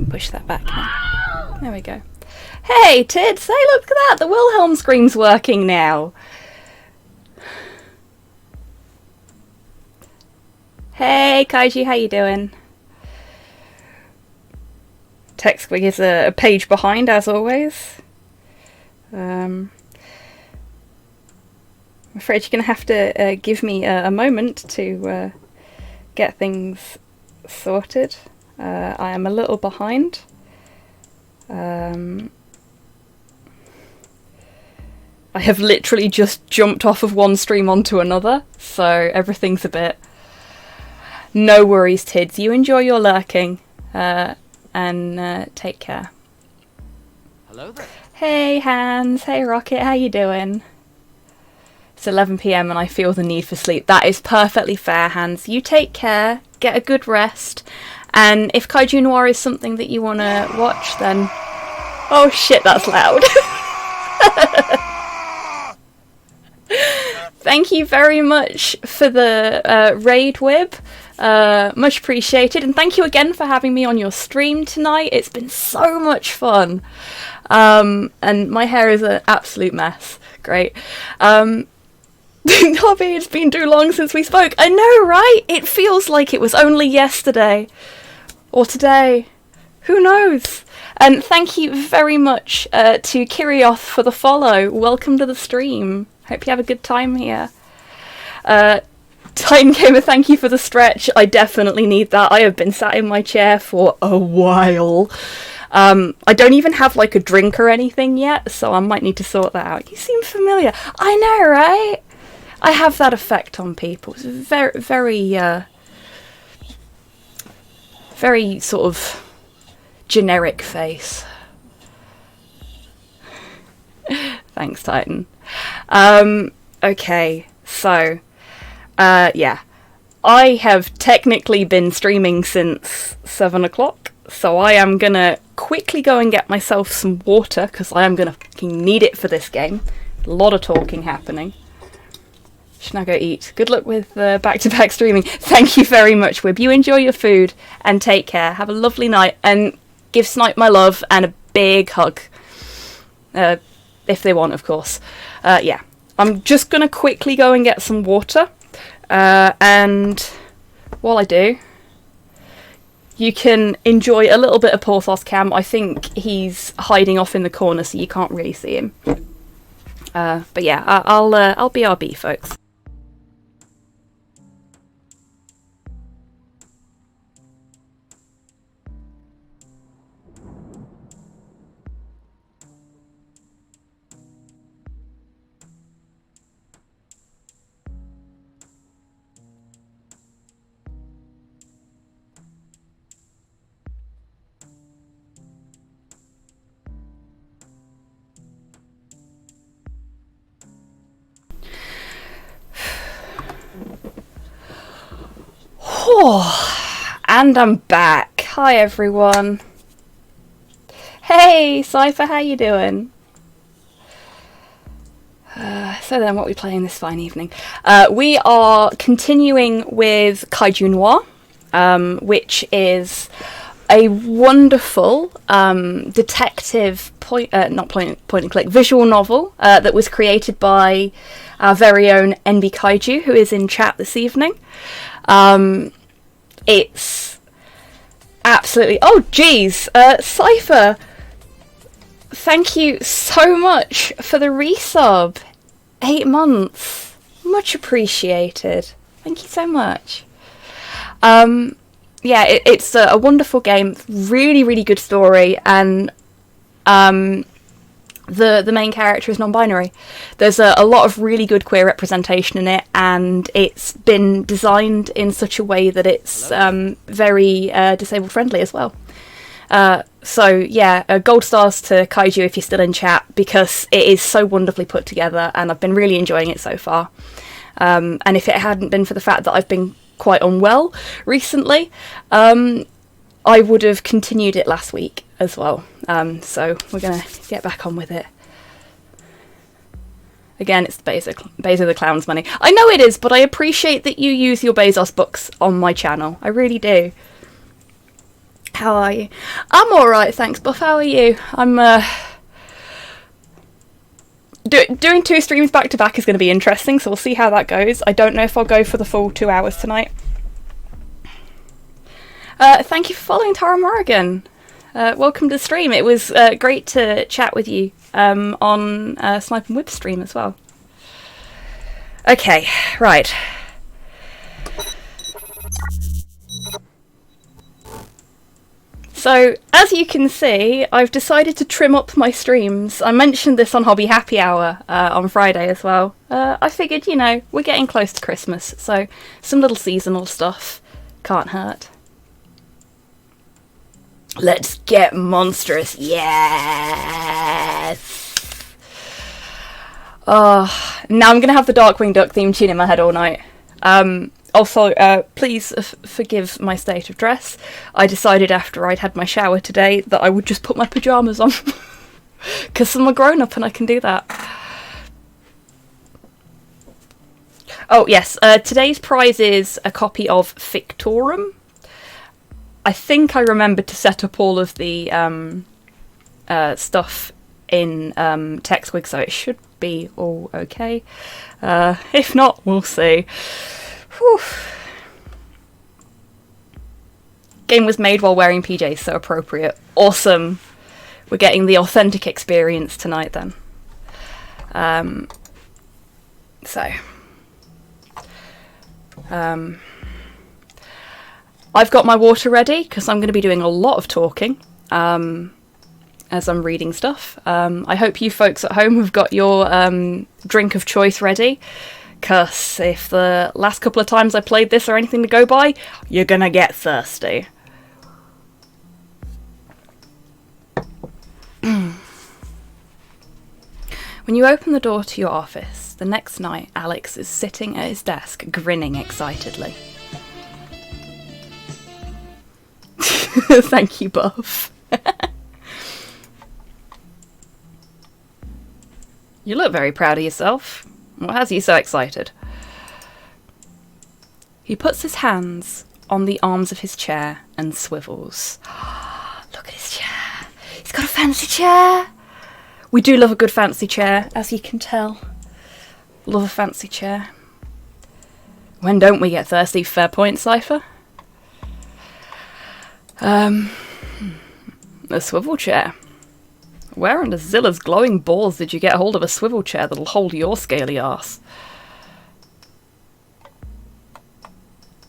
can push that back now. There we go. Hey, Tids! Hey, look at that! The Wilhelm scream's working now! Hey, Kaiju, how you doing? TechSquig is a page behind, as always. I'm afraid you're going to have to give me a moment to get things sorted. I am a little behind. I have literally just jumped off of one stream onto another, so everything's a bit... No worries, Tids. You enjoy your lurking, and take care. Hello there. Hey, Hans. Hey, Rocket. How you doing? It's 11 PM and I feel the need for sleep. That is perfectly fair, Hans. You take care, get a good rest, and if Kaiju Noir is something that you want to watch, then... Oh shit, that's loud. Thank you very much for the raid, Wib. Much appreciated, and thank you again for having me on your stream tonight. It's been so much fun. And my hair is an absolute mess. Great. Hobby, it's been too long since we spoke. I know, right? It feels like it was only yesterday. Or today. Who knows? And thank you very much to Kirioth for the follow. Welcome to the stream. Hope you have a good time here. Titan Gamer, thank you for the stretch. I definitely need that. I have been sat in my chair for a while. I don't even have like a drink or anything yet, so I might need to sort that out. You seem familiar. I know, right? I have that effect on people. It's very, very sort of generic face. Thanks, Titan. Okay, so, yeah. I have technically been streaming since 7 o'clock, so I am gonna quickly go and get myself some water, because I am gonna fucking need it for this game. A lot of talking happening. Should now go eat. Good luck with back-to-back streaming. Thank you very much, Wib. You enjoy your food, and take care. Have a lovely night, and give Snipe my love, and a big hug. If they want, of course. Yeah. I'm just gonna quickly go and get some water. And while I do, you can enjoy a little bit of Porthos Cam. I think he's hiding off in the corner, so you can't really see him. But yeah, I'll BRB, folks. And I'm back. Hi everyone. Hey Cypher, how you doing? So then, what are we playing this fine evening? We are continuing with Kaiju Noir, which is a wonderful detective not point and click visual novel that was created by our very own NB Kaiju, who is in chat this evening. It's absolutely... Oh, geez! Cypher! Thank you so much for the resub. 8 months. Much appreciated. Thank you so much. Yeah, it's a wonderful game. Really, really good story. And the main character is non-binary. There's a lot of really good queer representation in it, and it's been designed in such a way that it's very disabled friendly as well. So yeah, gold stars to Kaiju if you're still in chat, because it is so wonderfully put together and I've been really enjoying it so far. And if it hadn't been for the fact that I've been quite unwell recently, I would have continued it last week as well. So we're going to get back on with it. Again, it's Bezos the Clown's money. I know it is, but I appreciate that you use your Bezos books on my channel. I really do. How are you? I'm alright, thanks, Buff. How are you? I'm, doing 2 streams back to back is going to be interesting, so we'll see how that goes. I don't know if I'll go for the full 2 hours tonight. Thank you for following Tara Morrigan. Welcome to the stream. It was great to chat with you on Snipe and Whip stream as well. Okay, right. So, as you can see, I've decided to trim up my streams. I mentioned this on Hobby Happy Hour on Friday as well. I figured, you know, we're getting close to Christmas, so some little seasonal stuff can't hurt. Let's get monstrous, yes! Oh, now I'm going to have the Darkwing Duck theme tune in my head all night. Also, please forgive my state of dress. I decided after I'd had my shower today that I would just put my pyjamas on. Because I'm a grown-up and I can do that. Oh, yes. Today's prize is a copy of Victorum. I think I remembered to set up all of the stuff in TextWig, so it should be all okay. If not, we'll see. Whew. Game was made while wearing PJs, so appropriate. Awesome. We're getting the authentic experience tonight then. I've got my water ready because I'm going to be doing a lot of talking as I'm reading stuff. I hope you folks at home have got your drink of choice ready. Because if the last couple of times I played this are anything to go by, you're gonna get thirsty. When you open the door to your office, the next night Alex is sitting at his desk, grinning excitedly. Thank you, Buff. You look very proud of yourself. What has you so excited? He puts his hands on the arms of his chair and swivels. Look at his chair. He's got a fancy chair. We do love a good fancy chair, as you can tell. Love a fancy chair. When don't we get thirsty? Fair point, Cypher. A swivel chair. Where under Zilla's glowing balls did you get hold of a swivel chair that'll hold your scaly arse?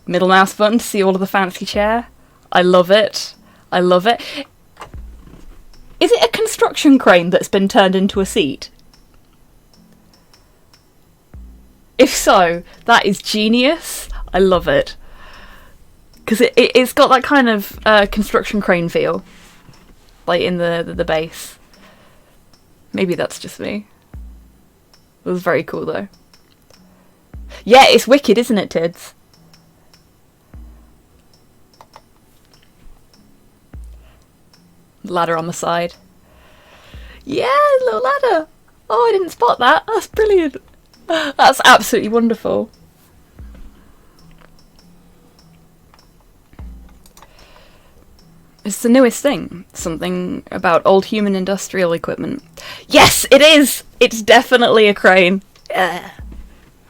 Middle mouse button to see all of the fancy chair. I love it. I love it. Is it a construction crane that's been turned into a seat? If so, that is genius. I love it. Because it's got that kind of construction crane feel. Like in the base. Maybe that's just me. It was very cool though. Yeah, it's wicked, isn't it, Tids? Ladder on the side. Yeah, little ladder. Oh, I didn't spot that. That's brilliant. That's absolutely wonderful. It's the newest thing. Something about old human industrial equipment. Yes, it is! It's definitely a crane. Yeah.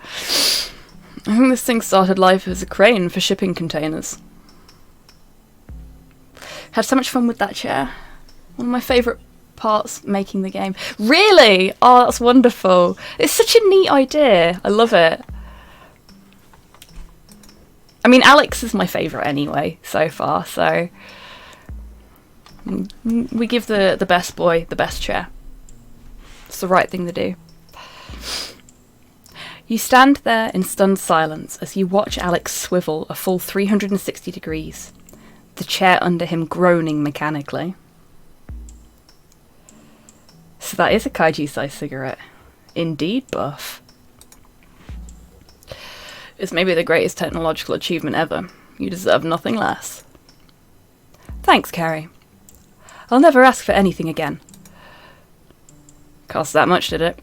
I think this thing started life as a crane for shipping containers. Had so much fun with that chair. One of my favourite parts making the game. Really? Oh, that's wonderful. It's such a neat idea. I love it. I mean, Alex is my favourite anyway, so far, so... we give the best boy the best chair. It's the right thing to do. You stand there in stunned silence as you watch Alex swivel a full 360 degrees, the chair under him groaning mechanically. So that is a kaiju-sized cigarette. Indeed, Buff. It's maybe the greatest technological achievement ever. You deserve nothing less. Thanks, Carrie. I'll never ask for anything again. Cost that much, did it?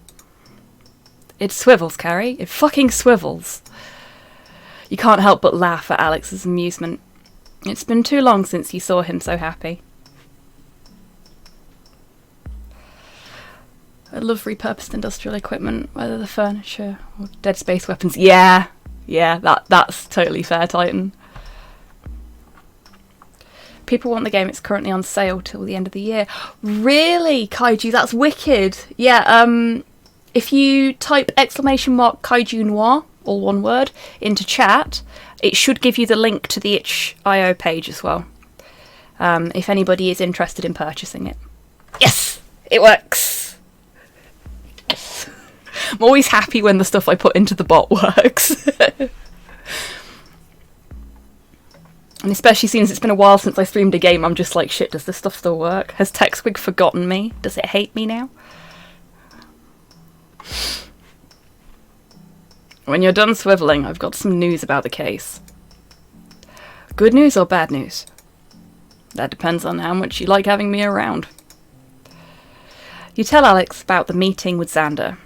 It swivels, Carrie. It fucking swivels. You can't help but laugh at Alex's amusement. It's been too long since you saw him so happy. I love repurposed industrial equipment, whether the furniture or Dead Space weapons. Yeah, that's totally fair, Titan. People want the game. It's currently on sale till the end of the year. Really, Kaiju? That's wicked. Yeah, if you type !Kaiju Noir, all one word, into chat, it should give you the link to the itch.io page as well. If anybody is interested in purchasing it. Yes! It works! I'm always happy when the stuff I put into the bot works. And especially since it's been a while since I streamed a game, I'm just like, shit, does this stuff still work? Has TechSquig forgotten me? Does it hate me now? When you're done swiveling, I've got some news about the case. Good news or bad news? That depends on how much you like having me around. You tell Alex about the meeting with Xander.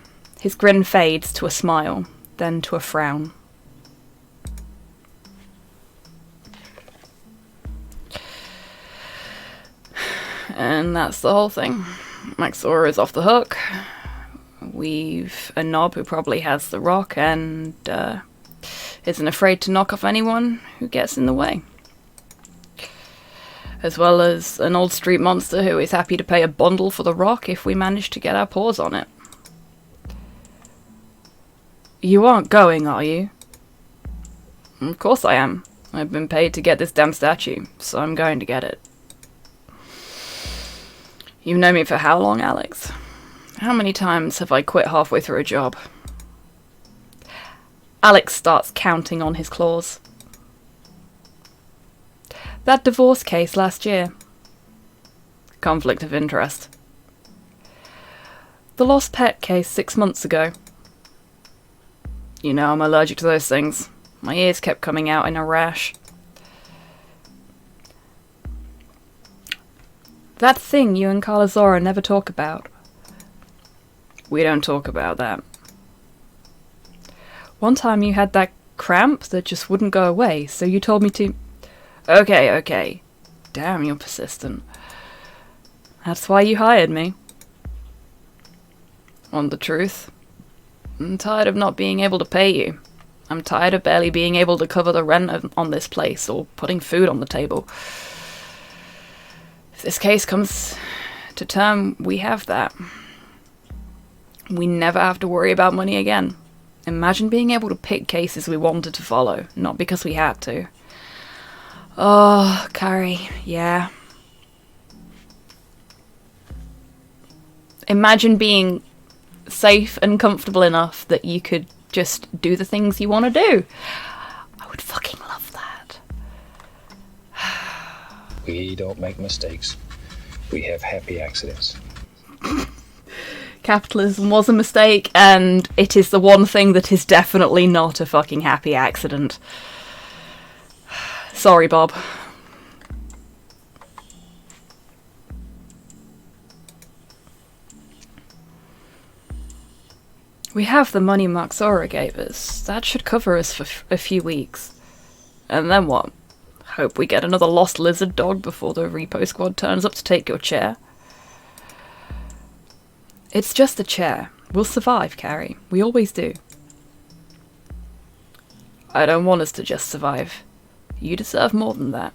His grin fades to a smile, then to a frown. And that's the whole thing. Maxora is off the hook. We've a knob who probably has the rock and isn't afraid to knock off anyone who gets in the way. As well as an old street monster who is happy to pay a bundle for the rock if we manage to get our paws on it. You aren't going, are you? Of course I am. I've been paid to get this damn statue, so I'm going to get it. You've known me for how long, Alex? How many times have I quit halfway through a job? Alex starts counting on his claws. That divorce case last year. Conflict of interest. The lost pet case 6 months ago. You know I'm allergic to those things. My ears kept coming out in a rash. That thing you and Carla Zora never talk about. We don't talk about that. One time you had that cramp that just wouldn't go away, so you told me to... Okay. Damn, you're persistent. That's why you hired me. Want the truth? I'm tired of not being able to pay you. I'm tired of barely being able to cover the rent on this place or putting food on the table. If this case comes to term, we have that. We never have to worry about money again. Imagine being able to pick cases we wanted to follow, not because we had to. Oh, Carrie, yeah. Imagine being safe and comfortable enough that you could just do the things you want to do. I would fucking love that. We don't make mistakes. We have happy accidents. Capitalism was a mistake, and it is the one thing that is definitely not a fucking happy accident. Sorry, Bob. We have the money Mark Zora gave us. That should cover us for a few weeks. And then what? Hope we get another lost lizard dog before the repo squad turns up to take your chair. It's just a chair. We'll survive, Carrie. We always do. I don't want us to just survive. You deserve more than that.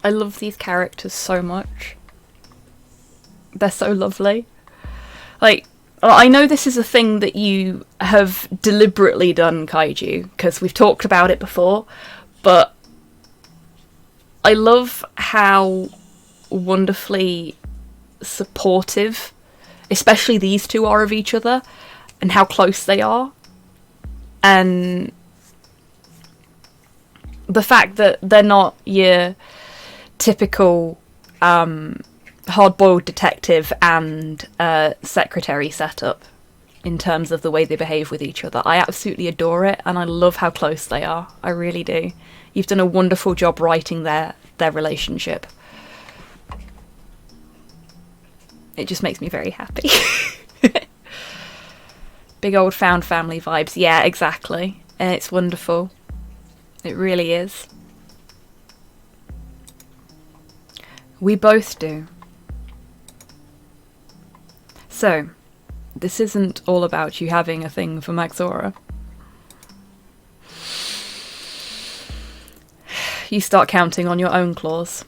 I love these characters so much. They're so lovely. Like, I know this is a thing that you have deliberately done, Kaiju, because we've talked about it before, but I love how wonderfully supportive, especially these two are of each other, and how close they are. And the fact that they're not your typical hard-boiled detective and secretary setup in terms of the way they behave with each other. I absolutely adore it, and I love how close they are. I really do. You've done a wonderful job writing their relationship. It just makes me very happy. Big old found family vibes. Yeah, exactly. And it's wonderful. It really is. We both do. So, this isn't all about you having a thing for Maxora. You start counting on your own claws.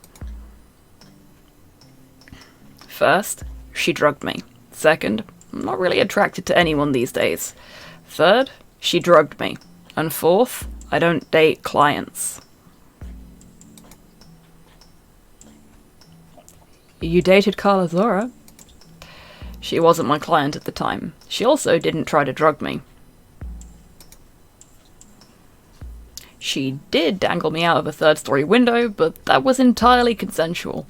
First, she drugged me. Second, I'm not really attracted to anyone these days. Third, she drugged me. And fourth, I don't date clients. You dated Carla Zora? She wasn't my client at the time. She also didn't try to drug me. She did dangle me out of a third-story window, but that was entirely consensual.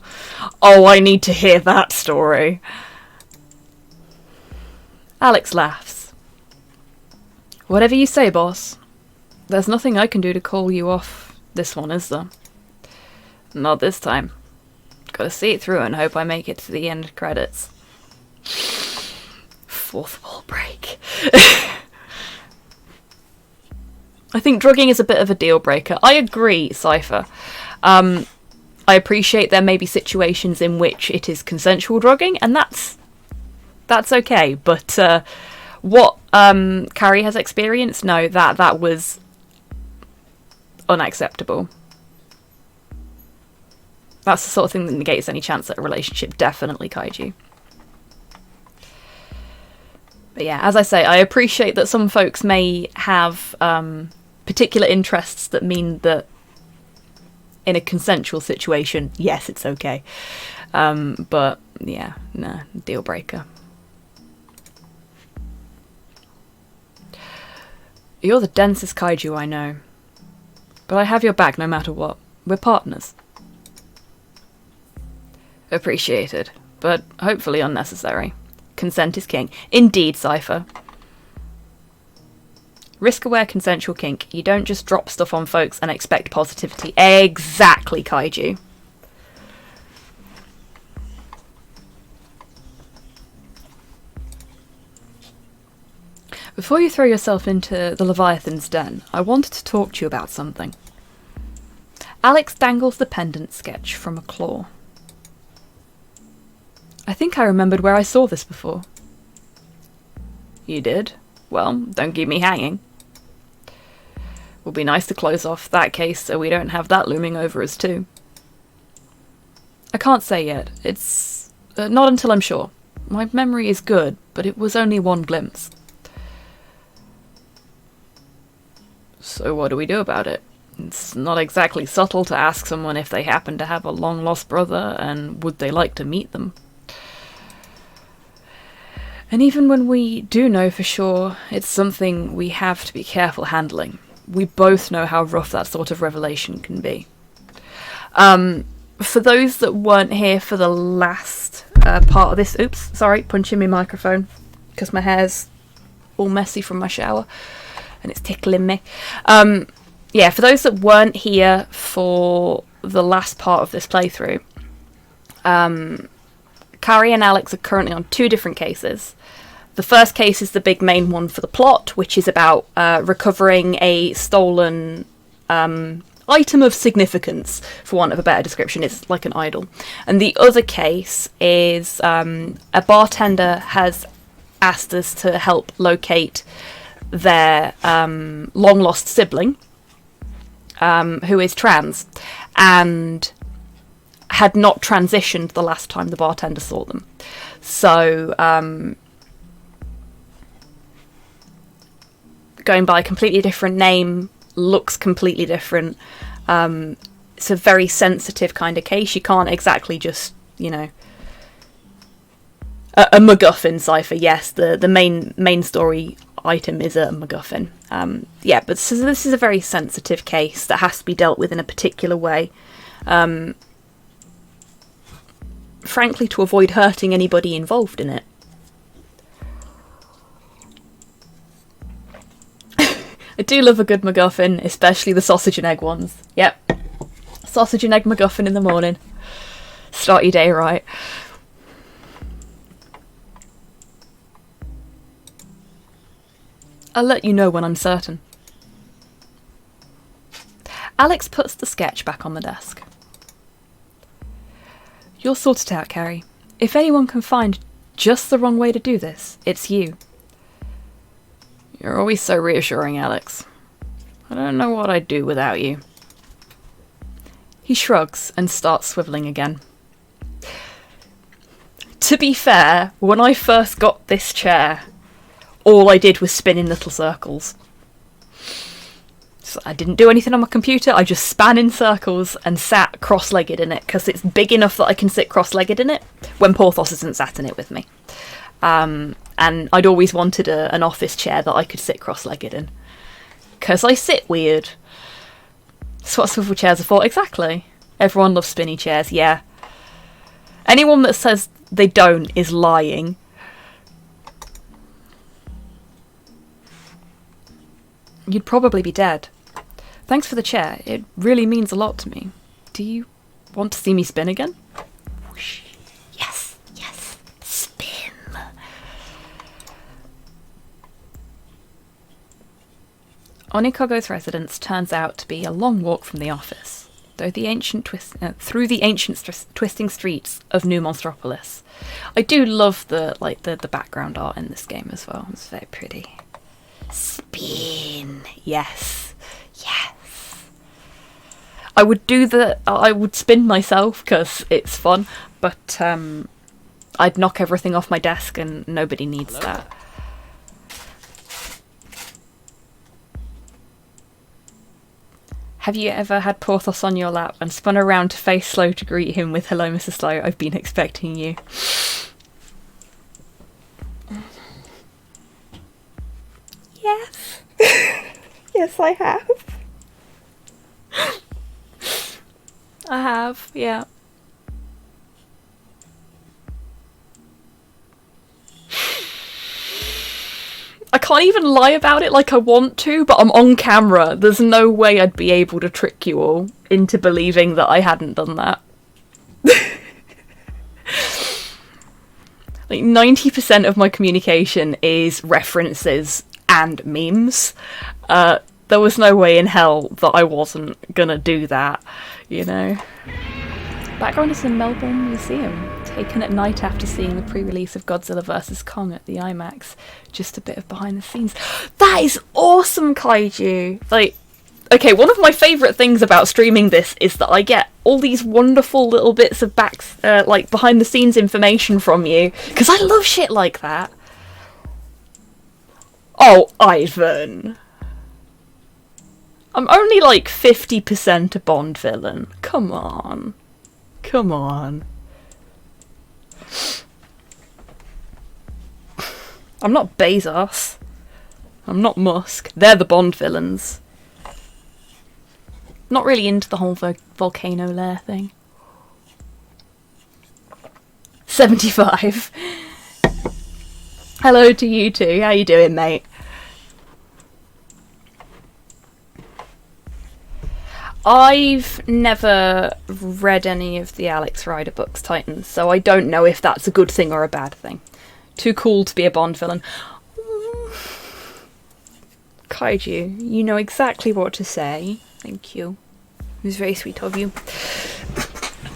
Oh, I need to hear that story. Alex laughs. Whatever you say, boss. There's nothing I can do to call you off this one, is there? Not this time. Gotta see it through and hope I make it to the end credits. Fourth wall break. I think drugging is a bit of a deal breaker. I agree, Cypher. I appreciate there may be situations in which it is consensual drugging, and that's okay. But what Carrie has experienced, no, that was unacceptable. That's the sort of thing that negates any chance at a relationship, definitely, Kaiju. But yeah, as I say, I appreciate that some folks may have particular interests that mean that in a consensual situation, yes, it's okay. But yeah, nah, deal breaker. You're the densest kaiju I know. But I have your back no matter what. We're partners. Appreciated, but hopefully unnecessary. Consent is king. Indeed, Cypher. Risk-aware consensual kink. You don't just drop stuff on folks and expect positivity. Exactly, Kaiju. Before you throw yourself into the Leviathan's den, I wanted to talk to you about something. Alex dangles the pendant sketch from a claw. I think I remembered where I saw this before. You did? Well, don't keep me hanging. Would be nice to close off that case so we don't have that looming over us too. I can't say yet. It's not until I'm sure. My memory is good, but it was only one glimpse. So what do we do about it? It's not exactly subtle to ask someone if they happen to have a long-lost brother, and would they like to meet them. And even when we do know for sure, it's something we have to be careful handling. We both know how rough that sort of revelation can be. For those that weren't here for the last part of this... Oops, sorry, punching my microphone, because my hair's all messy from my shower, and it's tickling me. Yeah, for those that weren't here for the last part of this playthrough, Carrie and Alex are currently on two different cases. The first case is the big main one for the plot, which is about recovering a stolen item of significance, for want of a better description. It's like an idol. And the other case is a bartender has asked us to help locate their long-lost sibling, who is trans, and had not transitioned the last time the bartender saw them. So, going by a completely different name, looks completely different. It's a very sensitive kind of case. You can't exactly just, you know... A MacGuffin cipher, yes. The main story item is a MacGuffin. Yeah, but so this is a very sensitive case that has to be dealt with in a particular way. Frankly, to avoid hurting anybody involved in it. I do love a good MacGuffin, especially the sausage and egg ones. Yep. Sausage and egg MacGuffin in the morning. Start your day right. I'll let you know when I'm certain. Alex puts the sketch back on the desk. You'll sort it out, Carrie. If anyone can find just the wrong way to do this, it's you. You're always so reassuring, Alex. I don't know what I'd do without you. He shrugs and starts swivelling again. To be fair, when I first got this chair, all I did was spin in little circles. So I didn't do anything on my computer, I just span in circles and sat cross-legged in it, because it's big enough that I can sit cross-legged in it, when Porthos isn't sat in it with me. And I'd always wanted an office chair that I could sit cross-legged in. Because I sit weird. That's what swivel chairs are for, exactly. Everyone loves spinny chairs, yeah. Anyone that says they don't is lying. You'd probably be dead. Thanks for the chair. It really means a lot to me. Do you want to see me spin again? Whoosh. Yes, yes. Spin. Onikago's residence turns out to be a long walk from the office, through the ancient twisting streets of New Monstropolis. I do love the background art in this game as well. It's very pretty. Spin. Yes. Yes. I would spin myself because it's fun, but I'd knock everything off my desk and nobody needs that. Have you ever had Porthos on your lap and spun around to face Slow to greet him with "Hello, Mr. Slow, I've been expecting you"? Yes. Yes, I have. I have, yeah. I can't even lie about it like I want to, but I'm on camera. There's no way I'd be able to trick you all into believing that I hadn't done that. Like 90% of my communication is references and memes. There was no way in hell that I wasn't gonna do that, you know. Background is the Melbourne Museum, taken at night after seeing the pre-release of Godzilla vs. Kong at the IMAX. Just a bit of behind the scenes. That is awesome, Kaiju! Like, okay, one of my favourite things about streaming this is that I get all these wonderful little bits of behind the scenes information from you, because I love shit like that. Oh, Ivan. I'm only like 50% a Bond villain. Come on. Come on. I'm not Bezos. I'm not Musk. They're the Bond villains. Not really into the whole volcano lair thing. 75. Hello to you too. How you doing, mate? I've never read any of the Alex Rider books, Titans, so I don't know if that's a good thing or a bad thing. Too cool to be a Bond villain. Kaiju, you know exactly what to say. Thank you. It was very sweet of you.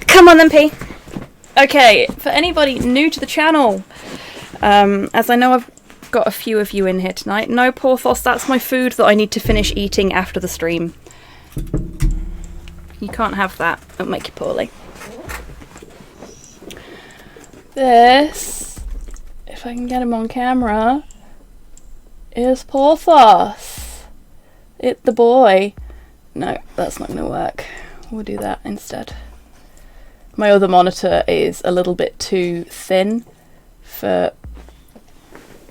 Come on then, P. Okay, for anybody new to the channel, as I know I've got a few of you in here tonight, no, Porthos, that's my food that I need to finish eating after the stream. You can't have that. It'll make you poorly. This, if I can get him on camera, is Porthos. It's the boy. No, that's not going to work. We'll do that instead. My other monitor is a little bit too thin for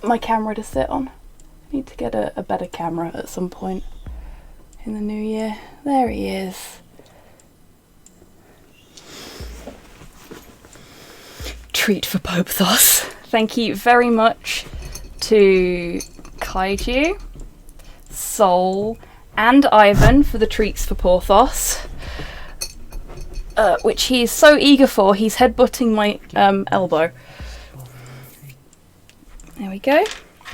my camera to sit on. I need to get a better camera at some point in the new year. There he is. Treat for Porthos. Thank you very much to Kaiju, Soul, and Ivan for the treats for Porthos, which he is so eager for, he's headbutting my elbow. There we go.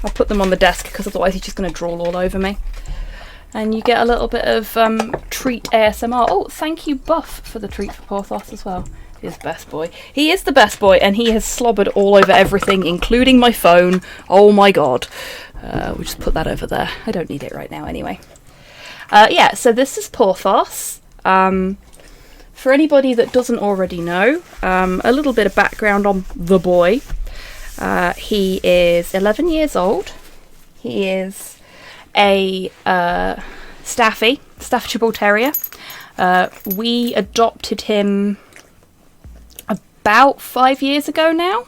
I'll put them on the desk because otherwise he's just going to drool all over me. And you get a little bit of treat ASMR. Oh, thank you, Buff, for the treat for Porthos as well. He's the best boy. He is the best boy, and he has slobbered all over everything, including my phone. Oh my god. We'll just put that over there. I don't need it right now anyway. Yeah, so this is Porthos. For anybody that doesn't already know, a little bit of background on the boy. He is 11 years old. He is a Staffordshire Bull Terrier. We adopted him about 5 years ago now.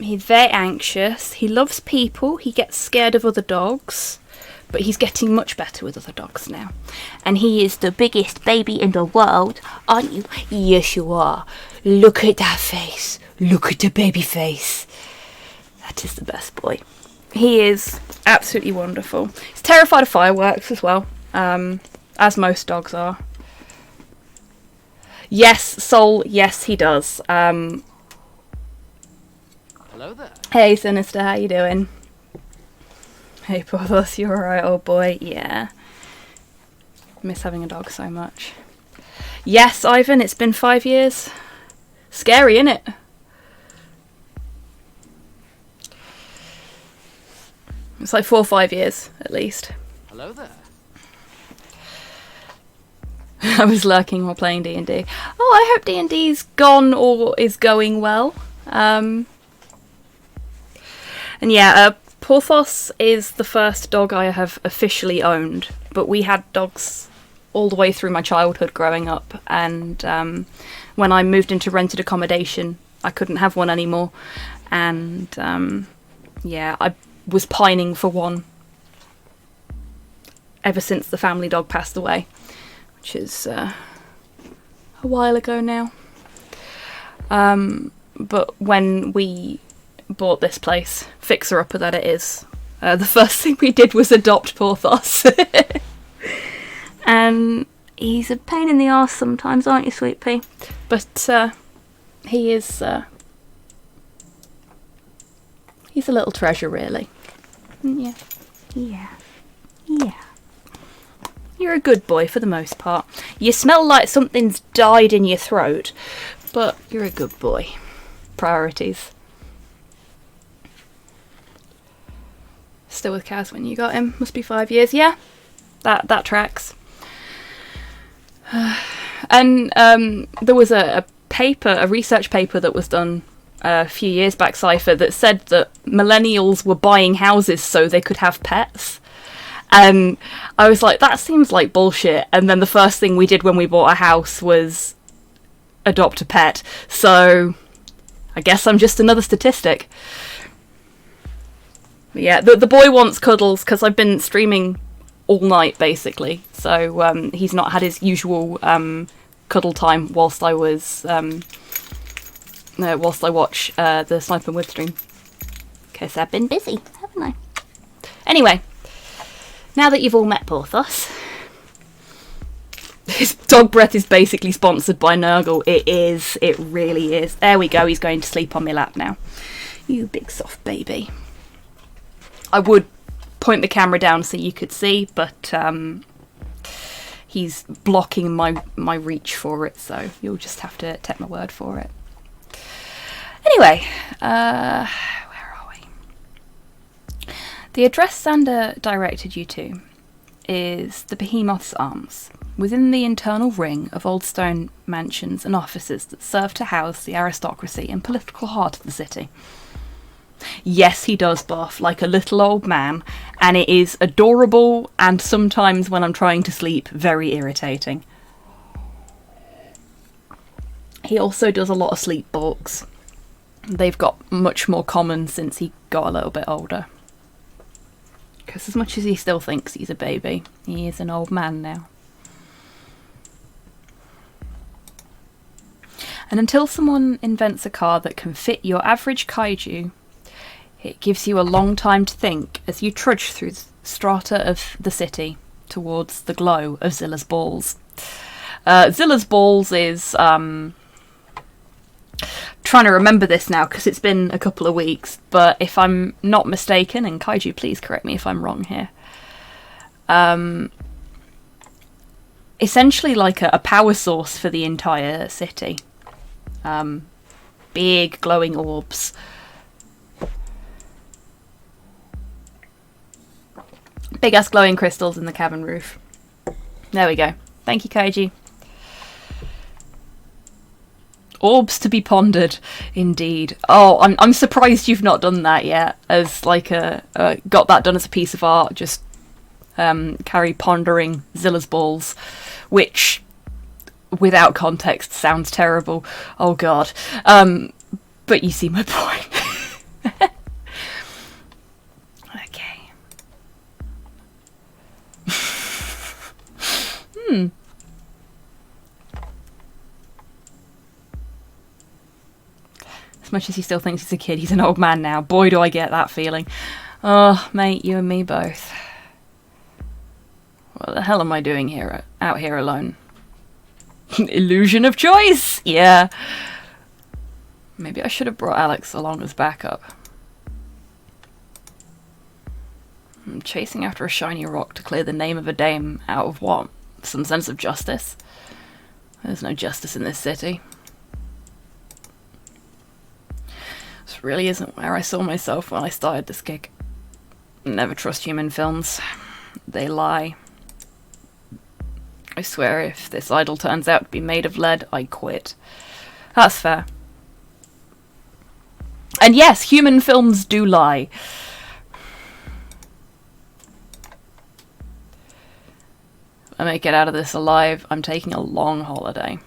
He's very anxious. He loves people. He gets scared of other dogs. But he's getting much better with other dogs now. And he is the biggest baby in the world, aren't you? Yes, you are. Look at that face. Look at the baby face. That is the best boy. He is absolutely wonderful. He's terrified of fireworks as well, as most dogs are. Yes, Soul, yes, he does. Hello there. Hey, Sinister, how you doing? Hey, Porthos, you alright, old boy? Yeah. Miss having a dog so much. Yes, Ivan, it's been 5 years. Scary, innit? It's like 4 or 5 years, at least. Hello there. I was lurking while playing D&D. Oh, I hope D&D's gone or is going well. And yeah, Porthos is the first dog I have officially owned, but we had dogs all the way through my childhood growing up, and when I moved into rented accommodation, I couldn't have one anymore, and yeah, I was pining for one ever since the family dog passed away, which is a while ago now. But when we bought this place, fixer-upper that it is, the first thing we did was adopt Porthos. And he's a pain in the arse sometimes, aren't you, Sweet Pea? But he is... he's a little treasure, really. Yeah. Yeah. Yeah. You're a good boy for the most part. You smell like something's died in your throat, but you're a good boy. Priorities. Still with Kaz when you got him. Must be 5 years. Yeah, that tracks. And there was a research paper that was done a few years back, Cypher, that said that millennials were buying houses so they could have pets. And I was like, that seems like bullshit. And then the first thing we did when we bought a house was adopt a pet. So I guess I'm just another statistic. But yeah, the boy wants cuddles because I've been streaming all night basically. So he's not had his usual cuddle time whilst I was whilst I watch the Sniper and Wood stream. Because I've been busy, haven't I? Anyway, now that you've all met Porthos, his dog breath is basically sponsored by Nurgle. It is. It really is. There we go. He's going to sleep on my lap now. You big soft baby. I would point the camera down so you could see, but he's blocking my reach for it, so you'll just have to take my word for it. Anyway, where are we? The address Xander directed you to is the Behemoth's Arms, within the internal ring of old stone mansions and offices that serve to house the aristocracy and political heart of the city. Yes, he does barf like a little old man, and it is adorable and sometimes, when I'm trying to sleep, very irritating. He also does a lot of sleep balks. They've got much more common since he got a little bit older. Because as much as he still thinks he's a baby, he is an old man now. And until someone invents a car that can fit your average kaiju, it gives you a long time to think as you trudge through the strata of the city towards the glow of Zilla's Balls. Zilla's Balls is trying to remember this now because it's been a couple of weeks, but if I'm not mistaken, and Kaiju, please correct me if I'm wrong here, essentially like a power source for the entire city. Big glowing orbs. Big ass glowing crystals in the cavern roof. There we go. Thank you, Kaiji. Orbs to be pondered, indeed. Oh, I'm surprised you've not done that yet. As like got that done as a piece of art. Just carry pondering Zilla's balls, which, without context, sounds terrible. Oh God. But you see my point. Okay. As much as he still thinks he's a kid, he's an old man now. Boy, do I get that feeling. Oh, mate, you and me both. What the hell am I doing here, out here alone? Illusion of choice! Yeah. Maybe I should have brought Alex along as backup. I'm chasing after a shiny rock to clear the name of a dame out of what? Some sense of justice? There's no justice in this city. This really isn't where I saw myself when I started this gig. Never trust human films. They lie. I swear if this idol turns out to be made of lead, I quit. That's fair. And yes, human films do lie. If I make it out of this alive, I'm taking a long holiday.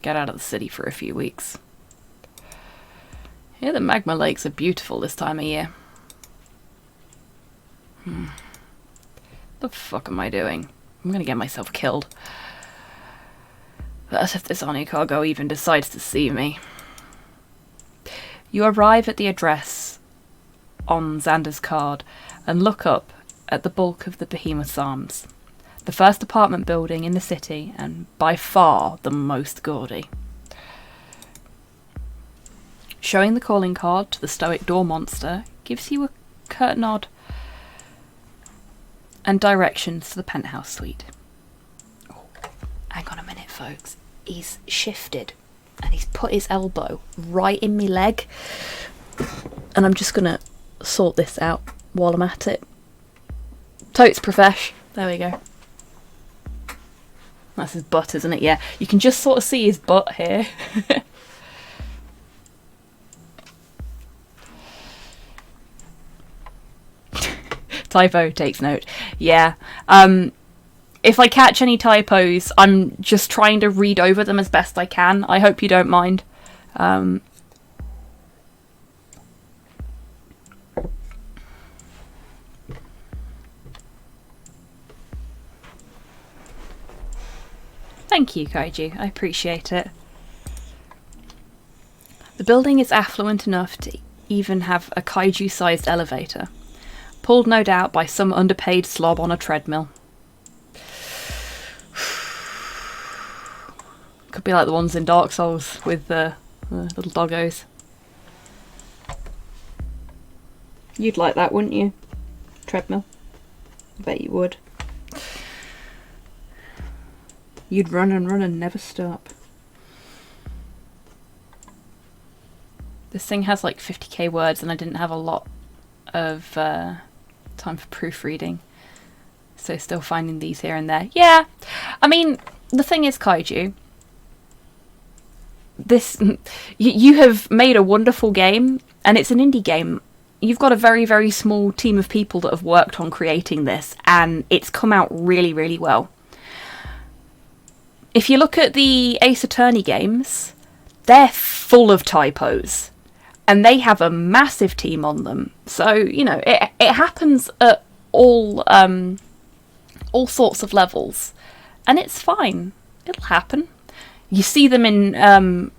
Get out of the city for a few weeks. Yeah, the magma lakes are beautiful this time of year. The fuck am I doing? I'm gonna get myself killed. That's if this Oni cargo even decides to see me. You arrive at the address on Xander's card and look up at the bulk of the Behemoth's arms. The first apartment building in the city, and by far the most gaudy. Showing the calling card to the stoic door monster gives you a curt nod and directions to the penthouse suite. Oh, hang on a minute, folks. He's shifted and he's put his elbow right in my leg. And I'm just gonna sort this out while I'm at it. Totes profesh. There we go. That's his butt, isn't it? Yeah. You can just sort of see his butt here. Typo takes note. Yeah. If I catch any typos, I'm just trying to read over them as best I can. I hope you don't mind. Thank you, Kaiju. I appreciate it. The building is affluent enough to even have a kaiju-sized elevator. Pulled, no doubt, by some underpaid slob on a treadmill. Could be like the ones in Dark Souls with the little doggos. You'd like that, wouldn't you? Treadmill. I bet you would. You'd run and run and never stop. This thing has like 50k words and I didn't have a lot of time for proofreading, so still finding these here and there. Yeah, I mean, the thing is, Kaiju, this you have made a wonderful game, and it's an indie game. You've got a very, very small team of people that have worked on creating this, and it's come out really, really well. If you look at the Ace Attorney games, they're full of typos. And they have a massive team on them. So, you know, it happens at all sorts of levels. And it's fine. It'll happen. You see them in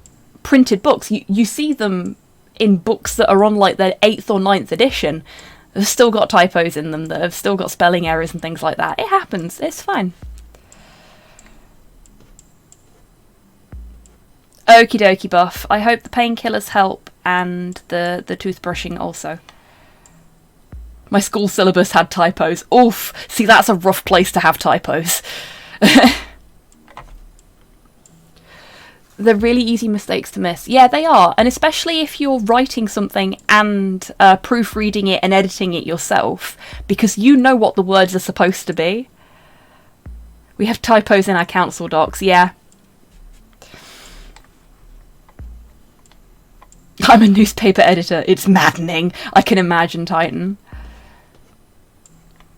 printed books. You see them in books that are on like their 8th or 9th edition. They've still got typos in them. That have still got spelling errors and things like that. It happens. It's fine. Okie dokie, Buff. I hope the painkillers help and the toothbrushing also. My school syllabus had typos. Oof. See, that's a rough place to have typos. They're really easy mistakes to miss. Yeah, they are. And especially if you're writing something and proofreading it and editing it yourself, because you know what the words are supposed to be. We have typos in our council docs, yeah. I'm a newspaper editor. It's maddening. I can imagine, Titan.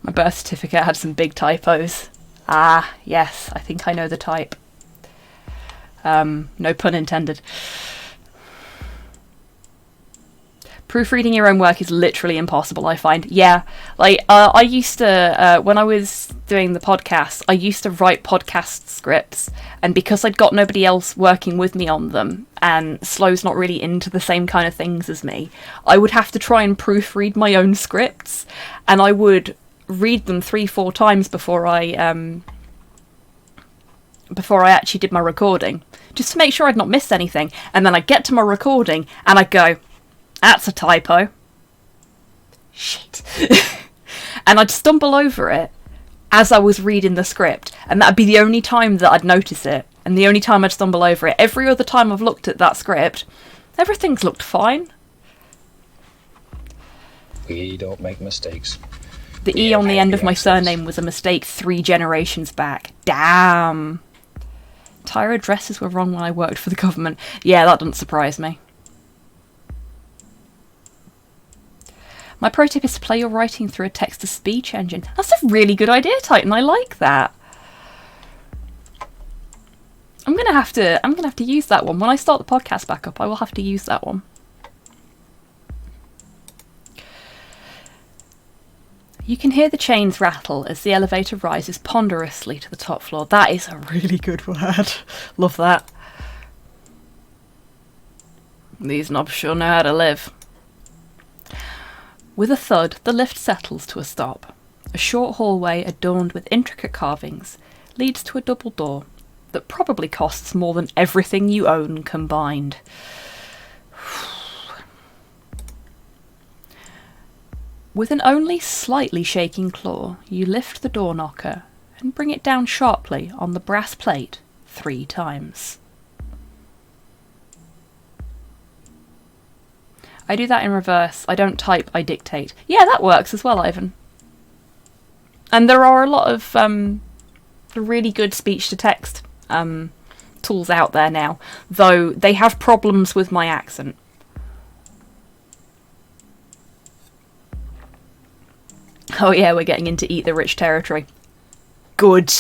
My birth certificate had some big typos. Ah, yes, I think I know the type. No pun intended. Proofreading your own work is literally impossible, I find. Yeah, like, I used to, when I was doing the podcast, I used to write podcast scripts, and because I'd got nobody else working with me on them, and Slow's not really into the same kind of things as me, I would have to try and proofread my own scripts, and I would read them 3-4 times before I actually did my recording, just to make sure I'd not missed anything. And then I'd get to my recording and I'd go, that's a typo. Shit. And I'd stumble over it as I was reading the script, and that'd be the only time that I'd notice it, and the only time I'd stumble over it. Every other time I've looked at that script, everything's looked fine. We don't make mistakes. The E on the end of my surname was a mistake 3 generations back. Damn. Tyra dresses were wrong when I worked for the government. Yeah, that doesn't surprise me. My pro tip is to play your writing through a text-to-speech engine. That's a really good idea, Titan. I like that. I'm gonna have to use that one when I start the podcast back up. I will have to use that one. You can hear the chains rattle as the elevator rises ponderously to the top floor. That is a really good word. Love that. These knobs sure know how to live. With a thud, the lift settles to a stop. A short hallway adorned with intricate carvings leads to a double door that probably costs more than everything you own combined. With an only slightly shaking claw, you lift the door knocker and bring it down sharply on the brass plate 3 times. I do that in reverse. I don't type, I dictate. Yeah, that works as well, Ivan. And there are a lot of really good speech-to-text tools out there now, though they have problems with my accent. Oh yeah, we're getting into Eat the Rich territory. Good.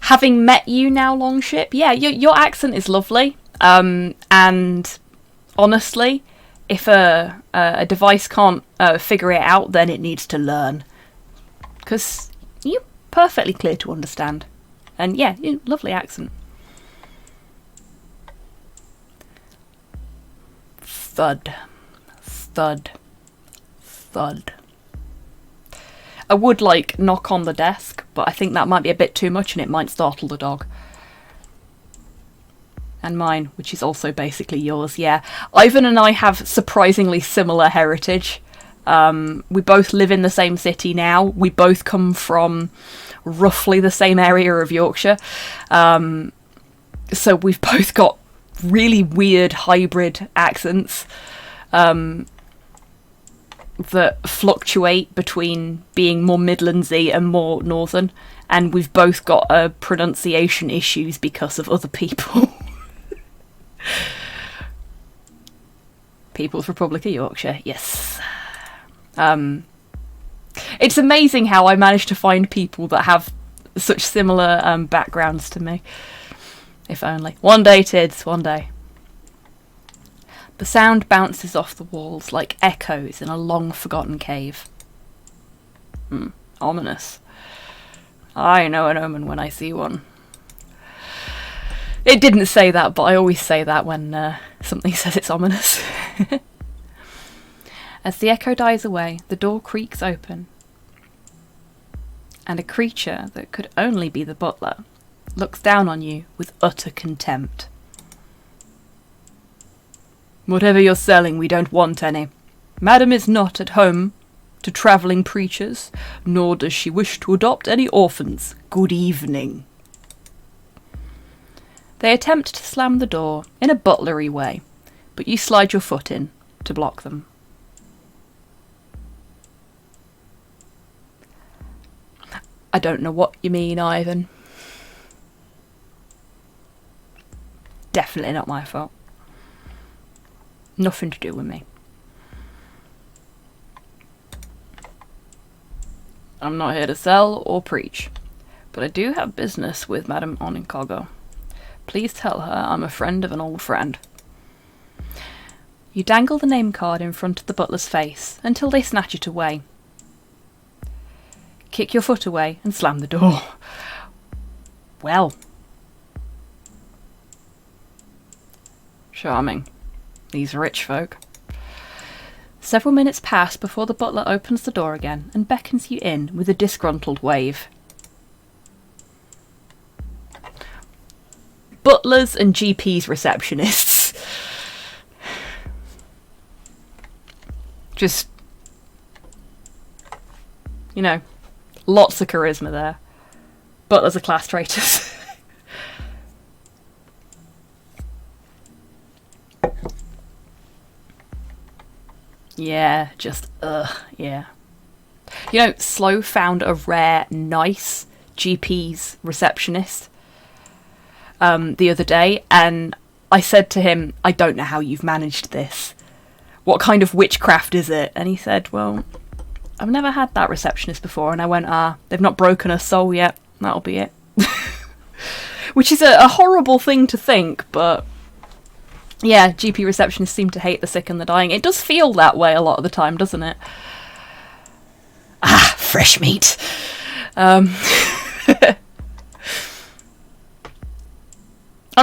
Having met you now, Longship, yeah, your accent is lovely. And honestly, if a device can't figure it out, then it needs to learn. Because you're perfectly clear to understand. And yeah, lovely accent. Thud. Thud. Thud. I would, like, knock on the desk, but I think that might be a bit too much and it might startle the dog. And mine, which is also basically yours, yeah. Ivan and I have surprisingly similar heritage. We both live in the same city now. We both come from roughly the same area of Yorkshire. So we've both got really weird hybrid accents that fluctuate between being more Midlandsy and more northern, and we've both got pronunciation issues because of other people. People's Republic of Yorkshire, yes. It's amazing how I managed to find people that have such similar backgrounds to me. If only. One day, Tids, one day. The sound bounces off the walls like echoes in a long-forgotten cave. Ominous. I know an omen when I see one. It didn't say that, but I always say that when something says it's ominous. As the echo dies away, the door creaks open. and a creature that could only be the butler looks down on you with utter contempt. Whatever you're selling, we don't want any. Madam is not at home to travelling preachers, nor does she wish to adopt any orphans. Good evening. They attempt to slam the door in a butlery way, but you slide your foot in to block them. I don't know what you mean, Ivan. Definitely not my fault. Nothing to do with me. I'm not here to sell or preach, but I do have business with Madame Oninkogo. Please tell her I'm a friend of an old friend. You dangle the name card in front of the butler's face until they snatch it away. Kick your foot away and slam the door. Well. Charming. These rich folk. Several minutes pass before the butler opens the door again and beckons you in with a disgruntled wave. Butlers and GPs receptionists. Just, you know, lots of charisma there. Butlers are class traitors. Yeah, just, yeah. You know, Slow found a rare, nice GP's receptionist the other day, and I said to him, I don't know how you've managed this. What kind of witchcraft is it? And he said, well, I've never had that receptionist before. And I went, they've not broken her soul yet. That'll be it. Which is a horrible thing to think, but yeah, GP receptionists seem to hate the sick and the dying. It does feel that way a lot of the time, doesn't it? Ah, fresh meat. I'm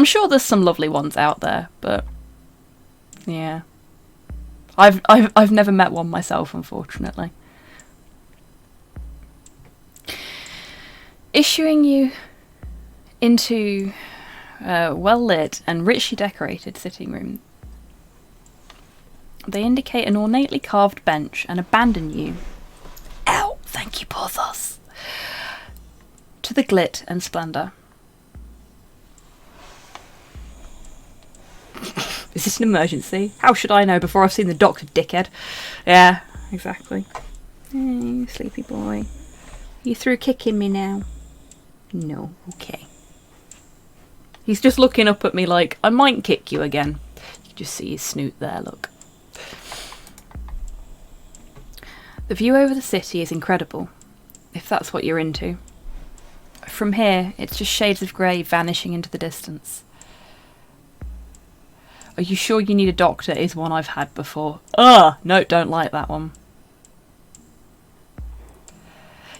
sure there's some lovely ones out there, but yeah. I've never met one myself, unfortunately. Issuing you into a well-lit and richly decorated sitting room, they indicate an ornately carved bench and abandon you, ow, thank you, Porthos, to the glit and splendour. Is this an emergency? How should I know before I've seen the doctor, dickhead? Yeah, exactly. Hey, sleepy boy. You through kicking me now? No, okay. He's just looking up at me like, I might kick you again. You just see his snoot there, look. The view over the city is incredible, if that's what you're into. From here, it's just shades of grey vanishing into the distance. Are you sure you need a doctor is one I've had before. No, don't like that one.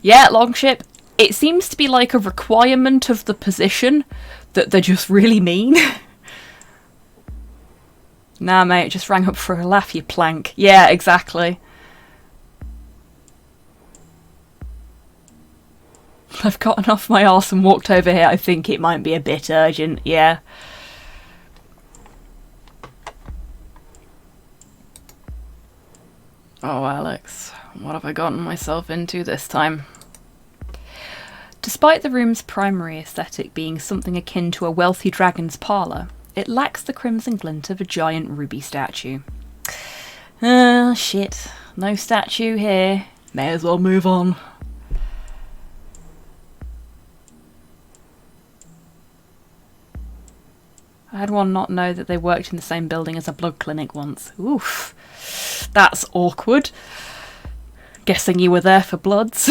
Yeah, Longship, it seems to be like a requirement of the position that they're just really mean. Nah, mate, just rang up for a laugh, you plank. Yeah, exactly. I've gotten off my arse and walked over here. I think it might be a bit urgent, yeah. Oh, Alex, what have I gotten myself into this time? Despite the room's primary aesthetic being something akin to a wealthy dragon's parlour, it lacks the crimson glint of a giant ruby statue. Shit. No statue here. May as well move on. I had one not know that they worked in the same building as a blood clinic once. Oof. That's awkward. Guessing you were there for bloods.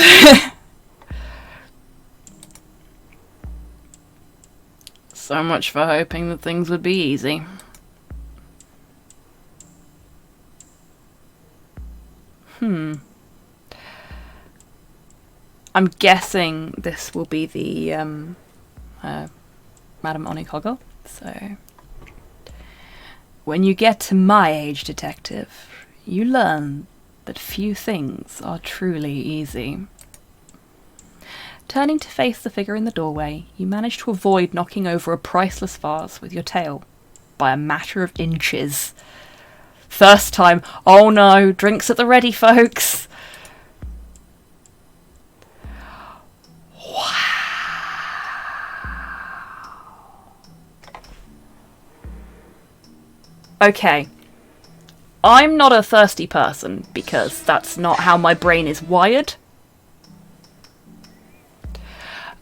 So much for hoping that things would be easy. I'm guessing this will be the Madame Oninkogo. So, when you get to my age, detective, you learn that few things are truly easy. Turning to face the figure in the doorway, you manage to avoid knocking over a priceless vase with your tail by a matter of inches. First time. Oh no, drinks at the ready, folks. Wow. Okay. I'm not a thirsty person because that's not how my brain is wired.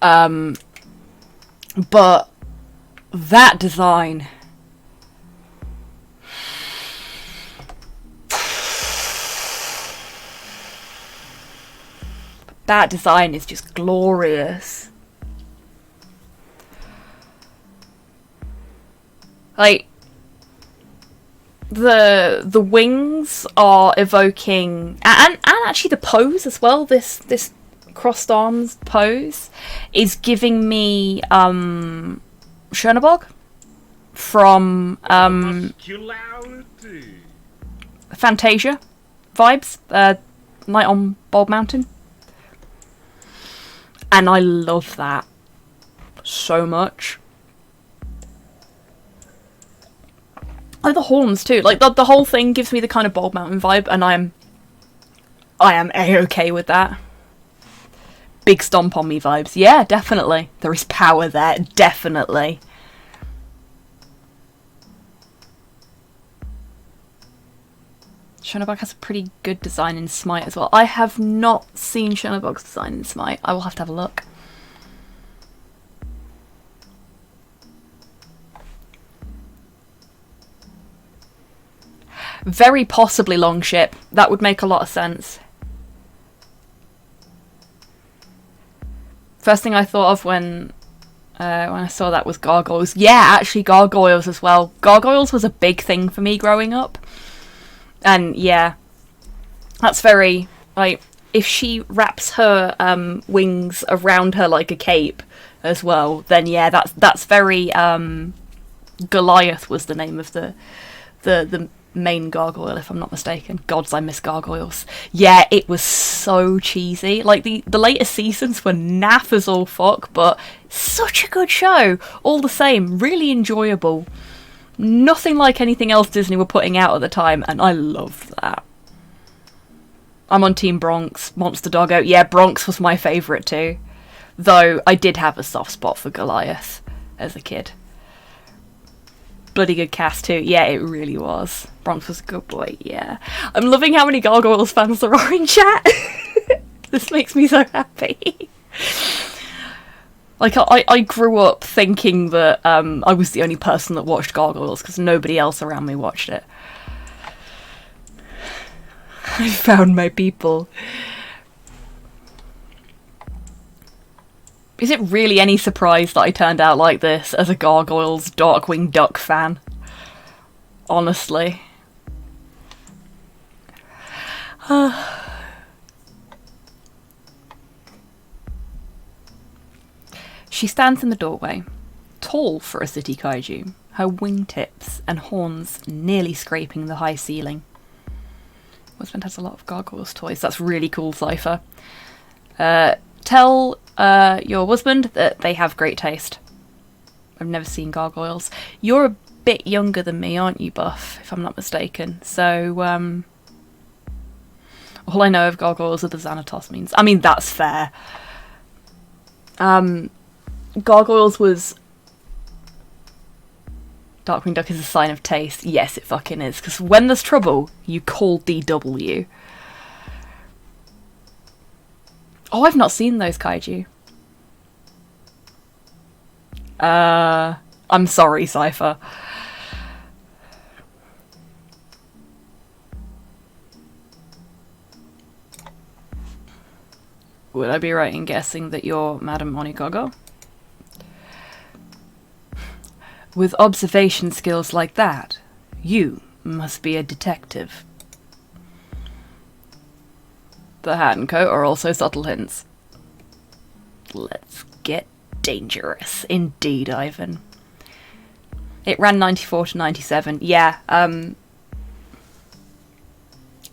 But that design... That design is just glorious. Like, the wings are evoking, and actually the pose as well, this crossed arms pose is giving me Chernobog from Fantasia vibes, Night on Bald Mountain. And I love that so much. Oh, the horns too. Like the whole thing gives me the kind of Bald Mountain vibe, and I am A-okay with that. Big stomp on me vibes. Yeah, definitely. There is power there, definitely. Chernobog has a pretty good design in Smite as well. I have not seen Chernobog's design in Smite. I will have to have a look. Very possibly Longship. That would make a lot of sense. First thing I thought of when I saw that was gargoyles. Yeah, actually gargoyles as well. Gargoyles was a big thing for me growing up. And yeah, that's very, like, if she wraps her wings around her like a cape as well, then yeah, that's very, Goliath was the name of the main gargoyle, if I'm not mistaken. Gods, I miss gargoyles. Yeah, it was so cheesy. Like, the later seasons were naff as all fuck, but such a good show. All the same, really enjoyable. Nothing like anything else Disney were putting out at the time, and I loved that. I'm on Team Bronx, Monster Doggo. Yeah, Bronx was my favourite too. Though I did have a soft spot for Goliath as a kid. Bloody good cast too. Yeah, it really was. Bronx was a good boy, yeah. I'm loving how many Gargoyles fans there are in chat. This makes me so happy. Like, I grew up thinking that I was the only person that watched Gargoyles because nobody else around me watched it. I found my people. Is it really any surprise that I turned out like this as a Gargoyles Darkwing Duck fan? Honestly. She stands in the doorway, tall for a city kaiju, her wingtips and horns nearly scraping the high ceiling. Husband has a lot of Gargoyles toys. That's really cool, Cypher. Tell your husband that they have great taste. I've never seen Gargoyles. You're a bit younger than me, aren't you, Buff, if I'm not mistaken? So, all I know of Gargoyles are the Xanatos memes. I mean, that's fair. Gargoyles was... Darkwing Duck is a sign of taste. Yes, it fucking is. Because when there's trouble, you call DW. Oh, I've not seen those kaiju. I'm sorry, Cypher. Would I be right in guessing that you're Madame Onigogo? With observation skills like that, you must be a detective. The hat and coat are also subtle hints. Let's get dangerous. Indeed, Ivan. It ran 94 to 97. Yeah,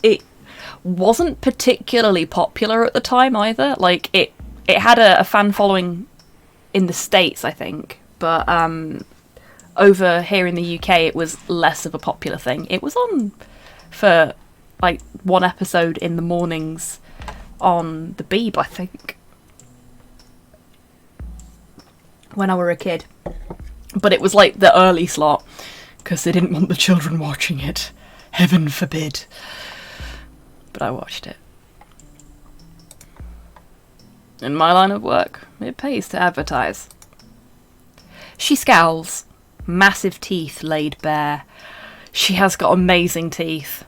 it wasn't particularly popular at the time either. Like, it it had a fan following in the States, I think, but over here in the UK it was less of a popular thing. It was on for like one episode in the mornings on the Beeb, I think, when I were a kid. But it was like the early slot, because they didn't want the children watching it. Heaven forbid. But I watched it. In my line of work, it pays to advertise. She scowls. Massive teeth laid bare. She has got amazing teeth.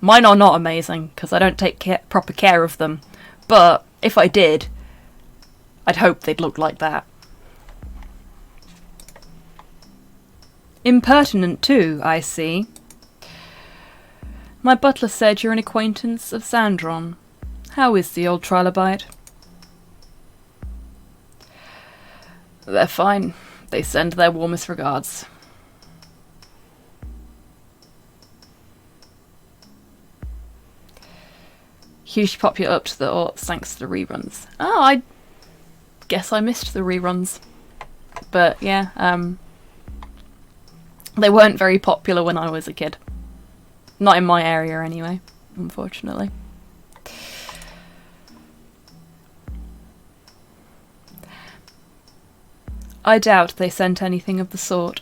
Mine are not amazing, because I don't take proper care of them. But if I did, I'd hope they'd look like that. Impertinent too, I see. My butler said you're an acquaintance of Sandron. How is the old trilobite? They're fine. They send their warmest regards. Hugely popular up to the aughts thanks to the reruns. Oh, I guess I missed the reruns. But yeah, they weren't very popular when I was a kid. Not in my area anyway, unfortunately. I doubt they sent anything of the sort.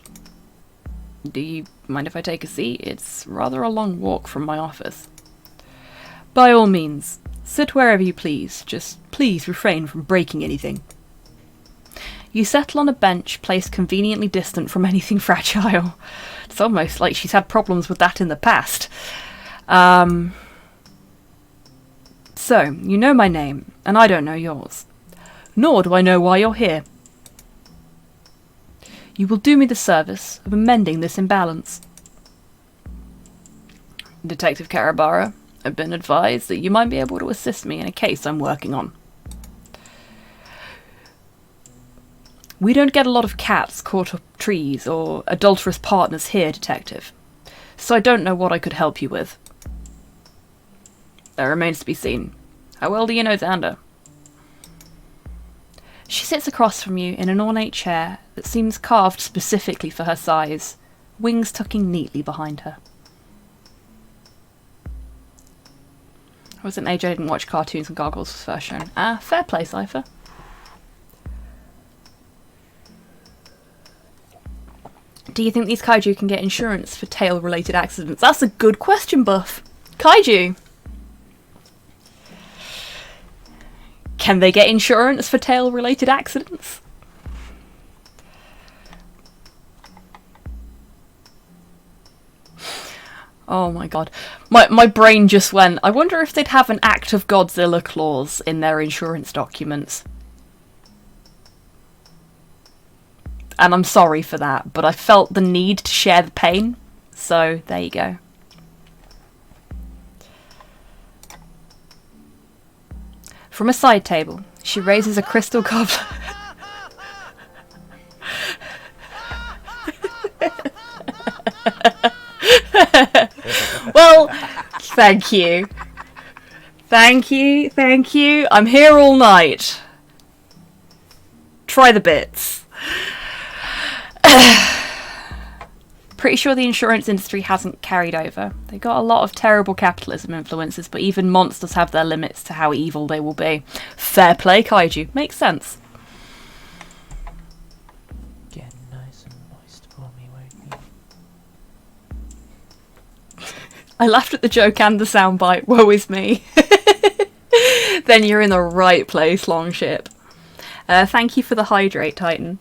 Do you mind if I take a seat? It's rather a long walk from my office. By all means, sit wherever you please. Just please refrain from breaking anything. You settle on a bench placed conveniently distant from anything fragile. It's almost like she's had problems with that in the past. So, you know my name, and I don't know yours. Nor do I know why you're here. You will do me the service of amending this imbalance. Detective Karabara, I've been advised that you might be able to assist me in a case I'm working on. We don't get a lot of cats caught up trees or adulterous partners here, Detective, so I don't know what I could help you with. That remains to be seen. How well do you know Xander? She sits across from you in an ornate chair that seems carved specifically for her size, wings tucking neatly behind her. I was an age I didn't watch cartoons and Gargoyles was first shown. Fair play, Cypher. Do you think these kaiju can get insurance for tail-related accidents? That's a good question, Buff. Kaiju! Can they get insurance for tail-related accidents? Oh my god. My brain just went, I wonder if they'd have an Act of Godzilla clause in their insurance documents. And I'm sorry for that, but I felt the need to share the pain. So, there you go. From a side table, she raises a crystal goblet. Well, thank you. Thank you, thank you. I'm here all night. Try the bits. Pretty sure the insurance industry hasn't carried over. They got a lot of terrible capitalism influences, but even monsters have their limits to how evil they will be. Fair play, Kaiju. Makes sense. Get nice and moist for me, won't you? I laughed at the joke and the soundbite. Woe is me. Then you're in the right place, Longship. Thank you for the hydrate, Titan.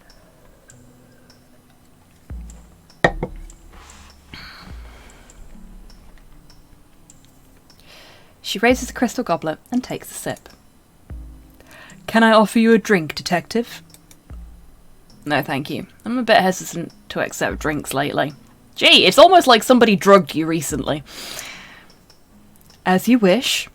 She raises a crystal goblet and takes a sip. Can I offer you a drink, Detective? No, thank you. I'm a bit hesitant to accept drinks lately. Gee, it's almost like somebody drugged you recently. As you wish.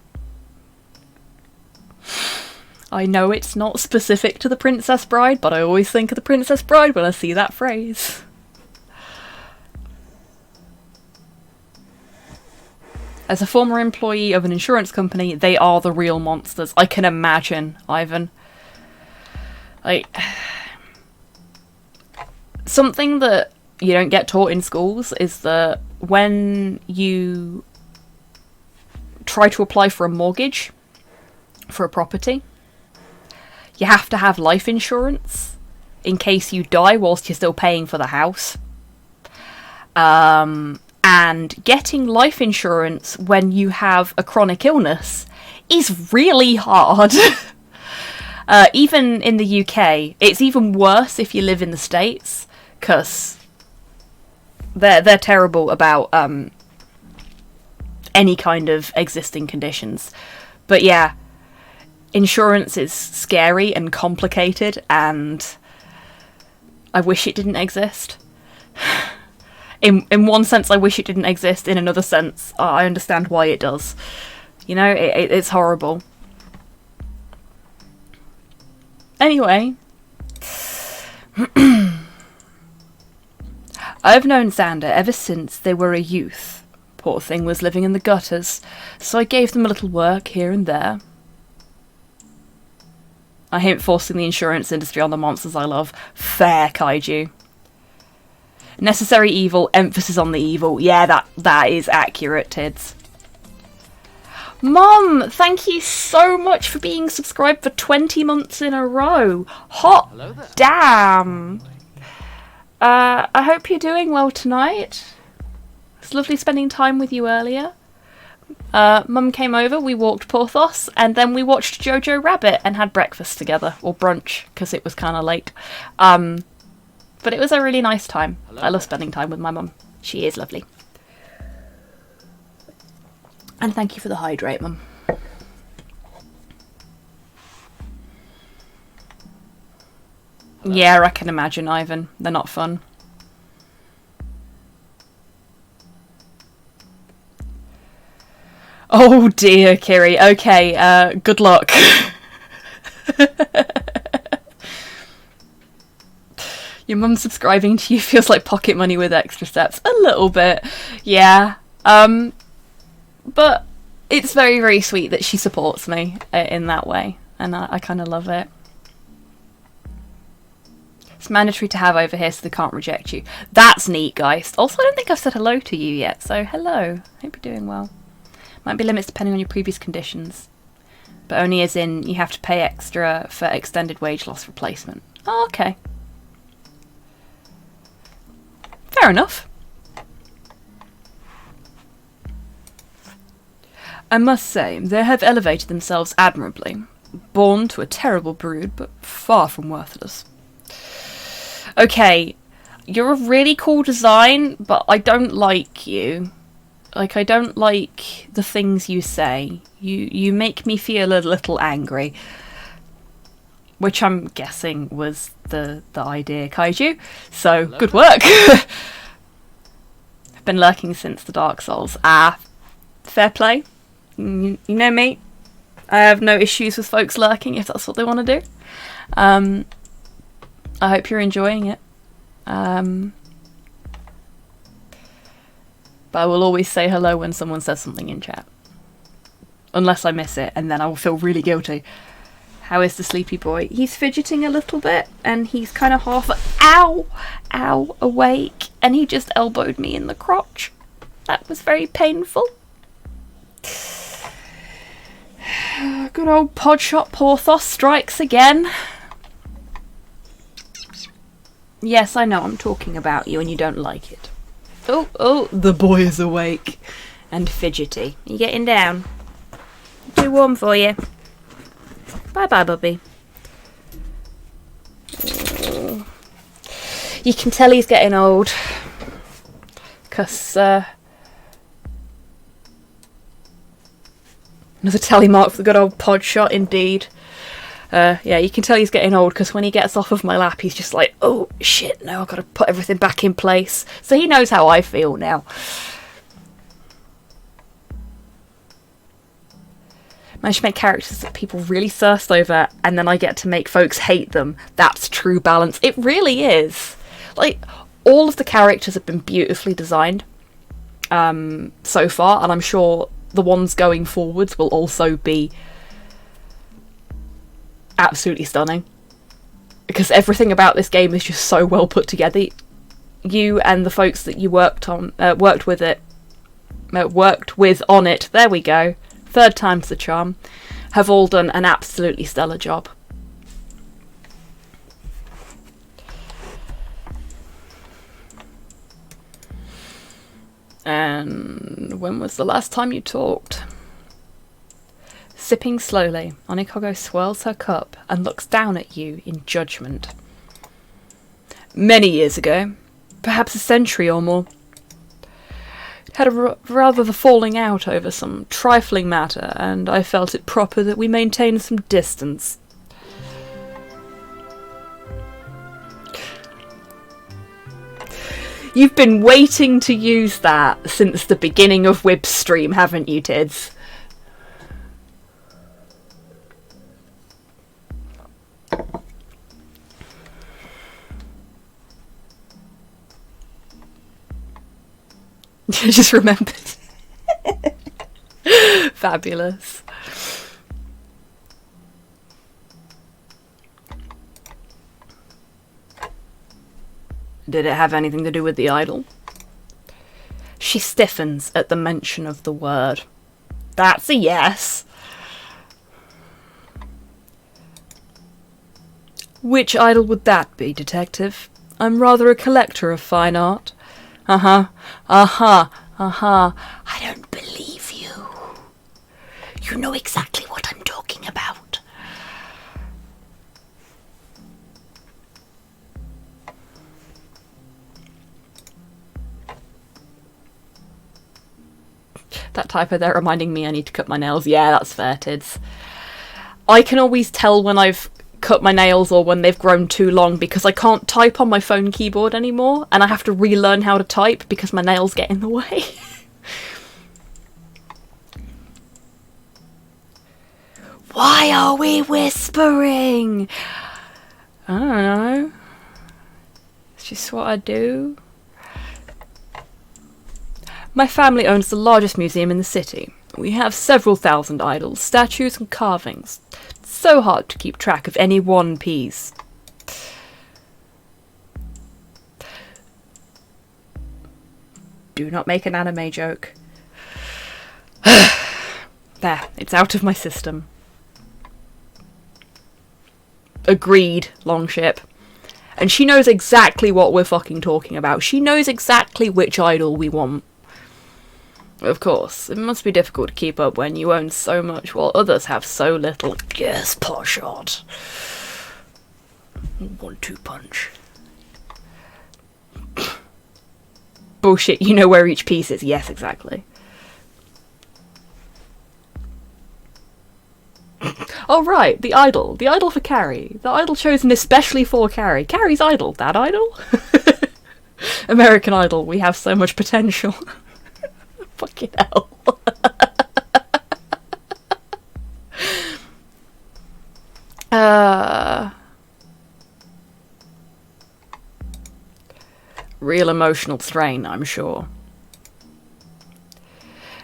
I know it's not specific to the Princess Bride, but I always think of the Princess Bride when I see that phrase. As a former employee of an insurance company, they are the real monsters. I can imagine, Ivan. Like, something that you don't get taught in schools is that when you try to apply for a mortgage for a property, you have to have life insurance in case you die whilst you're still paying for the house. And getting life insurance when you have a chronic illness is really hard. Even in the UK, it's even worse if you live in the States, because they're terrible about any kind of existing conditions. But yeah, insurance is scary and complicated, and I wish it didn't exist. In one sense, I wish it didn't exist. In another sense, I understand why it does. You know, it's horrible. Anyway, I've known Xander ever since they were a youth. Poor thing was living in the gutters, so I gave them a little work here and there. I hate forcing the insurance industry on the monsters I love. Fair, Kaiju. Necessary evil, emphasis on the evil. Yeah, that is accurate, Tids. Mom, thank you so much for being subscribed for 20 months in a row. Hot damn. I hope you're doing well tonight. It's lovely spending time with you earlier. Mum came over, we walked Porthos, and then we watched Jojo Rabbit and had breakfast together, or brunch, because it was kind of late. But it was a really nice time. I love spending time with my mum. She is lovely. And thank you for the hydrate, Mum. Yeah, I can imagine, Ivan. They're not fun. Oh dear, Kiri. Okay, good luck. Your mum subscribing to you feels like pocket money with extra steps. A little bit. Yeah. But it's very, very sweet that she supports me in that way. And I kind of love it. It's mandatory to have over here so they can't reject you. That's neat, Geist. Also, I don't think I've said hello to you yet. So, hello. Hope you're doing well. Might be limits depending on your previous conditions. But only as in you have to pay extra for extended wage loss replacement. Oh, okay. Fair enough. I must say, they have elevated themselves admirably. Born to a terrible brood, but far from worthless. Okay, you're a really cool design, but I don't like you. Like, I don't like the things you say. You make me feel a little angry. Which I'm guessing was the idea, Kaiju. So, hello. Good work! I've been lurking since the Dark Souls. Fair play. You know me. I have no issues with folks lurking if that's what they want to do. I hope you're enjoying it. But I will always say hello when someone says something in chat. Unless I miss it, and then I will feel really guilty. How is the sleepy boy? He's fidgeting a little bit, and he's kind of half awake, and he just elbowed me in the crotch. That was very painful. Good old Podshot Porthos strikes again. Yes, I know I'm talking about you and you don't like it. Oh, the boy is awake. And fidgety. You getting down? Too warm for you. Bye-bye, Bubby. Oh. You can tell he's getting old. Because, another tally mark for the good old pod shot, indeed. Yeah, you can tell he's getting old because when he gets off of my lap, he's just like, oh shit, no, I've got to put everything back in place. So he knows how I feel now. Manage to make characters that people really thirst over, and then I get to make folks hate them. That's true balance. It really is. Like, all of the characters have been beautifully designed so far, and I'm sure the ones going forwards will also be absolutely stunning. because everything about this game is just so well put together. You and the folks that you worked with on it, there we go, third time's the charm, have all done an absolutely stellar job. And when was the last time you talked? Sipping slowly, Onikogo swirls her cup and looks down at you in judgment. Many years ago, perhaps a century or more. Had rather the falling out over some trifling matter, and I felt it proper that we maintain some distance. You've been waiting to use that since the beginning of Wib's stream, haven't you, Tids? I just remembered. Fabulous. Did it have anything to do with the idol? She stiffens at the mention of the word. That's a yes. Which idol would that be, Detective? I'm rather a collector of fine art. I don't believe you. You know exactly what I'm talking about. That typo there reminding me I need to cut my nails. Yeah, that's fair, Tids. I can always tell when I've cut my nails or when they've grown too long because I can't type on my phone keyboard anymore and I have to relearn how to type because my nails get in the way. Why are we whispering? I don't know. It's just what I do. My family owns the largest museum in the city. We have several thousand idols, statues and carvings. It's so hard to keep track of any one piece. Do not make an anime joke. There, it's out of my system. Agreed, Longship. And she knows exactly what we're fucking talking about. She knows exactly which idol we want. Of course, it must be difficult to keep up when you own so much while others have so little. Yes, Poshot. 1-2 punch. Bullshit, you know where each piece is. Yes, exactly. Oh right, the idol. The idol for Carrie. The idol chosen especially for Carrie. Carrie's idol. That idol? American Idol. We have so much potential. Fucking hell. Real emotional strain, I'm sure.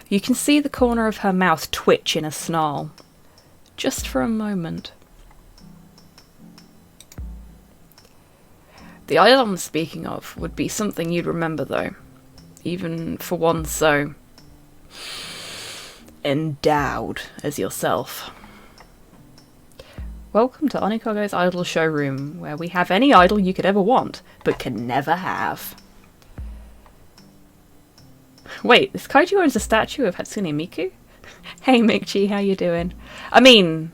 You can see the corner of her mouth twitch in a snarl. Just for a moment. The idol I'm speaking of would be something you'd remember, though. Even for one so endowed as yourself. Welcome to Onikogo's Idol Showroom, where we have any idol you could ever want, but can never have. Wait, this kaiju owns a statue of Hatsune Miku? Hey Michi, how you doing? I mean,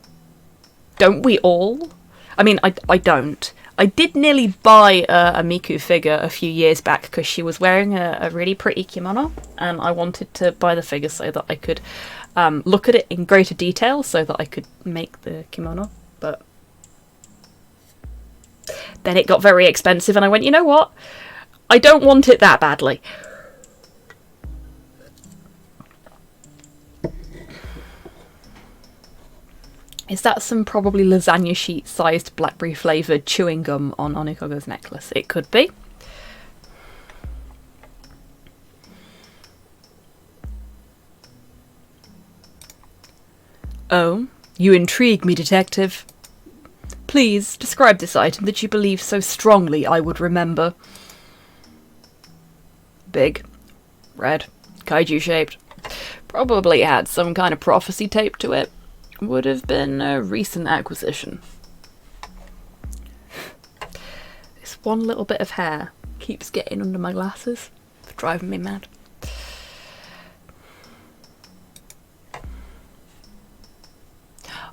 don't we all? I mean, I don't. I did nearly buy a Miku figure a few years back because she was wearing a really pretty kimono, and I wanted to buy the figure so that I could look at it in greater detail so that I could make the kimono, but then it got very expensive and I went, you know what? I don't want it that badly. Is that some probably lasagna sheet-sized blackberry-flavoured chewing gum on Onikogo's necklace? It could be. Oh, you intrigue me, detective. Please, describe this item that you believe so strongly I would remember. Big. Red. Kaiju shaped. Probably had some kind of prophecy taped to it. Would have been a recent acquisition. This one little bit of hair keeps getting under my glasses. It's driving me mad.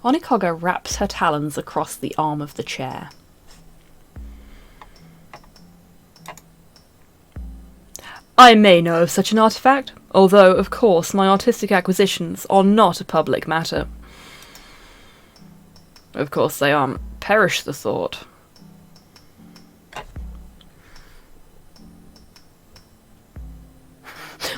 Onikaga wraps her talons across the arm of the chair. I may know of such an artifact, although, of course, my artistic acquisitions are not a public matter. Of course they aren't. Perish the thought.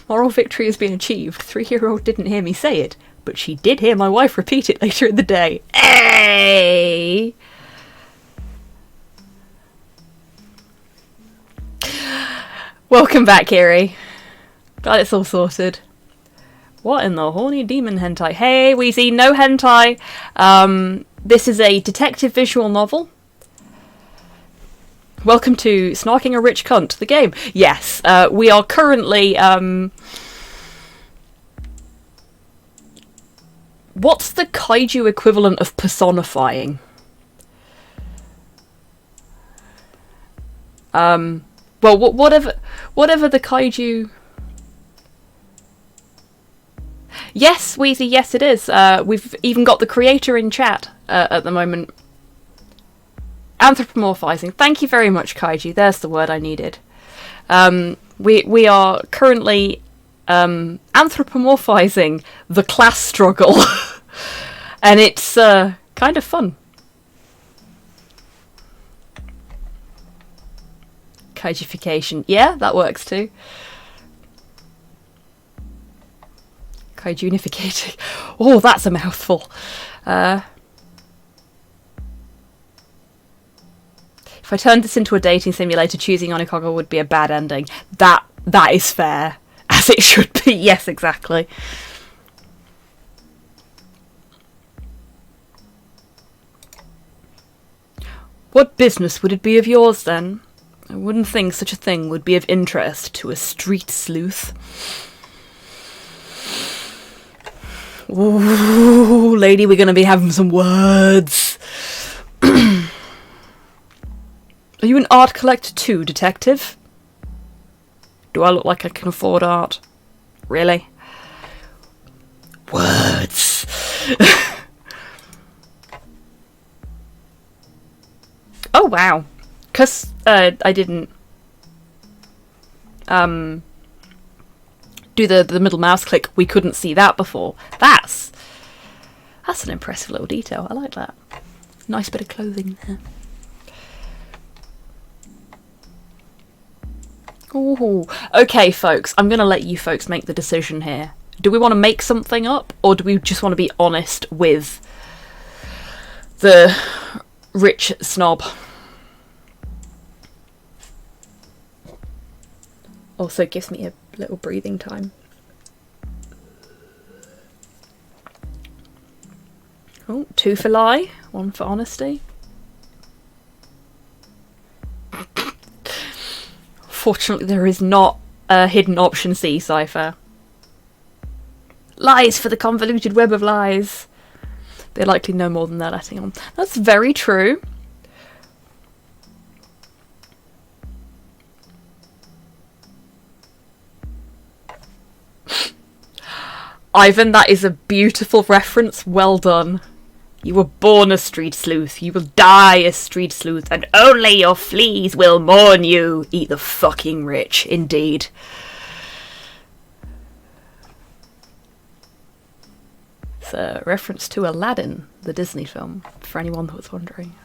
Moral victory has been achieved. 3-year-old didn't hear me say it, but she did hear my wife repeat it later in the day. Hey! Welcome back, Kiri. Glad it's all sorted. What in the horny demon hentai? Hey, Wheezy, no hentai. This is a detective visual novel. Welcome to Snarking a Rich Cunt, the game. Yes, we are currently... What's the kaiju equivalent of personifying? Well, whatever the kaiju... Yes, Wheezy, yes it is. We've even got the creator in chat at the moment. Anthropomorphizing. Thank you very much, Kaiju. There's the word I needed. We are currently anthropomorphizing the class struggle. And it's kind of fun. Kaijification. Yeah, that works too. Kaijunificating. Oh, that's a mouthful. If I turned this into a dating simulator, choosing Onikaga would be a bad ending. That is fair. As it should be. Yes, exactly. What business would it be of yours, then? I wouldn't think such a thing would be of interest to a street sleuth. Ooh, lady, we're going to be having some words. Are you an art collector too, detective? Do I look like I can afford art? Really? Words. Oh, wow. Because I didn't do the middle mouse click, we couldn't see that before. That's an impressive little detail. I like that. Nice bit of clothing there. Ooh. Okay, folks, I'm going to let you folks make the decision here. Do we want to make something up, or do we just want to be honest with the rich snob? Also gives me a little breathing time. Oh, 2 for lie, 1 for honesty. Fortunately, there is not a hidden option C, Cypher. Lies for the convoluted web of lies. They likely know more than they're letting on. That's very true. Ivan, that is a beautiful reference. Well done. You were born a street sleuth. You will die a street sleuth. And only your fleas will mourn you. Eat the fucking rich. Indeed. It's a reference to Aladdin, the Disney film, for anyone that was wondering.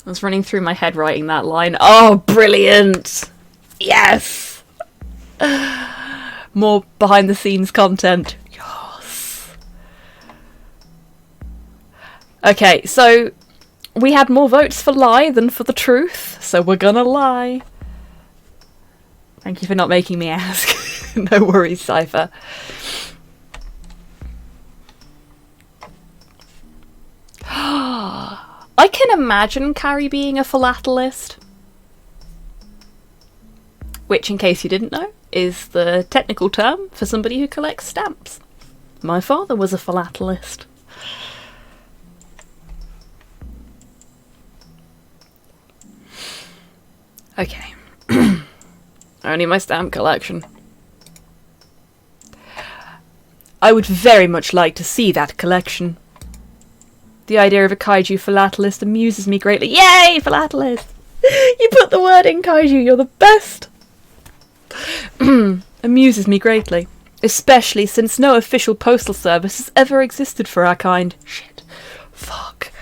I was running through my head writing that line. Oh, brilliant! Yes! More behind the scenes content. Yes. Okay, so we had more votes for lie than for the truth, so we're gonna lie. Thank you for not making me ask. No worries, Cypher. I can imagine Carrie being a philatelist. Which, in case you didn't know, is the technical term for somebody who collects stamps. My father was a philatelist. Okay. Only my stamp collection. I would very much like to see that collection. The idea of a kaiju philatelist amuses me greatly. Yay, philatelist! You put the word in kaiju, you're the best! Amuses me greatly. Especially since no official postal service has ever existed for our kind. Shit. Fuck.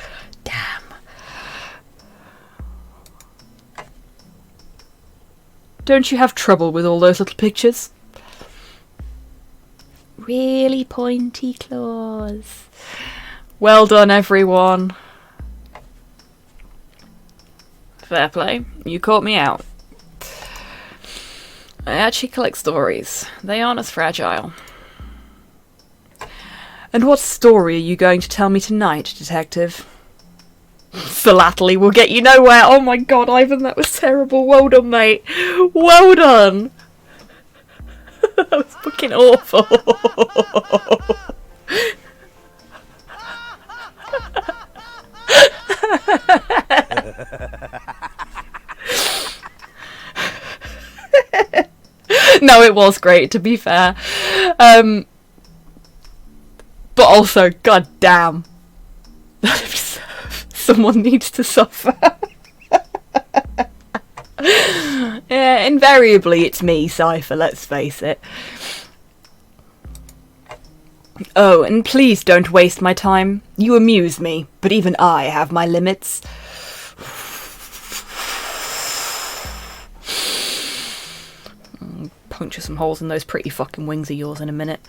Damn. Don't you have trouble with all those little pictures? Really pointy claws. Well done, everyone. Fair play. You caught me out. I actually collect stories. They aren't as fragile. And what story are you going to tell me tonight, Detective? Philately will get you nowhere. Oh my god, Ivan, that was terrible. Well done, mate. Well done. That was fucking awful. No, it was great, to be fair. But also, god damn. Someone needs to suffer. Yeah, invariably it's me, Cypher, let's face it. Oh, and please don't waste my time. You amuse me, but even I have my limits. Puncture some holes in those pretty fucking wings of yours in a minute.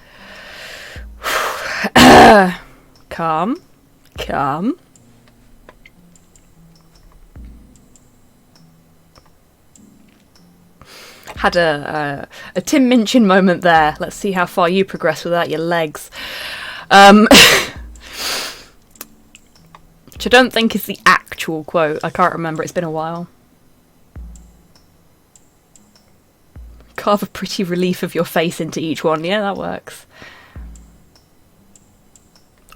Calm. Calm. Had a Tim Minchin moment there. Let's see how far you progress without your legs. Which I don't think is the actual quote. I can't remember. It's been a while. Carve a pretty relief of your face into each one. Yeah, that works.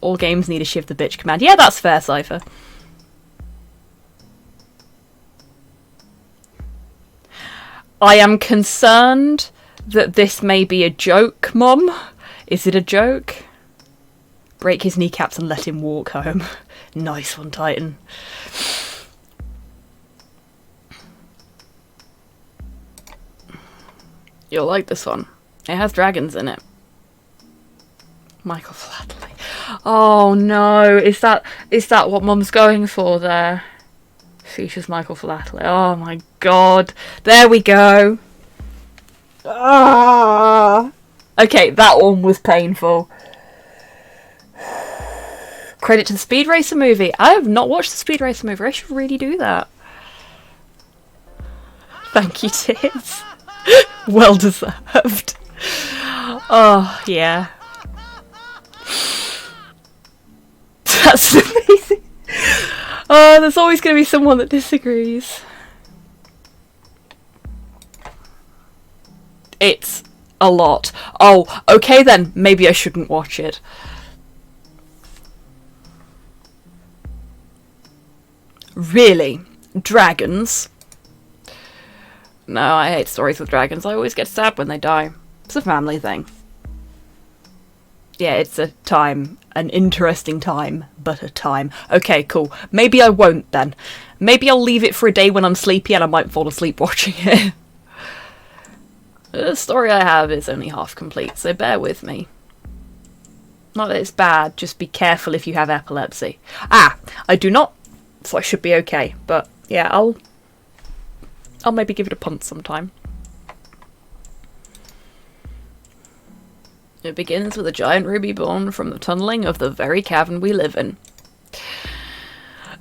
All games need a shiv the bitch command. Yeah, that's fair, Cypher. I am concerned that this may be a joke, Mum. Is it a joke? Break his kneecaps and let him walk home. Nice one, Titan. You'll like this one. It has dragons in it. Michael Flatley. Oh no, is that what Mum's going for there? Features Michael Flatley. Oh my god. There we go. Ah. Okay, that one was painful. Credit to the Speed Racer movie. I have not watched the Speed Racer movie. I should really do that. Thank you, Tiz. Well deserved. Oh, yeah. That's amazing. Oh, there's always going to be someone that disagrees. It's a lot. Oh, okay then. Maybe I shouldn't watch it. Really? Dragons? No, I hate stories with dragons. I always get stabbed when they die. It's a family thing. Yeah, it's a time. An interesting time, but a time. Okay, cool. Maybe I won't then. Maybe I'll leave it for a day when I'm sleepy and I might fall asleep watching it. The story I have is only half complete, so bear with me. Not that it's bad, just be careful if you have epilepsy. Ah, I do not, so I should be okay. But yeah, I'll maybe give it a punt sometime. It begins with a giant ruby born from the tunneling of the very cavern we live in.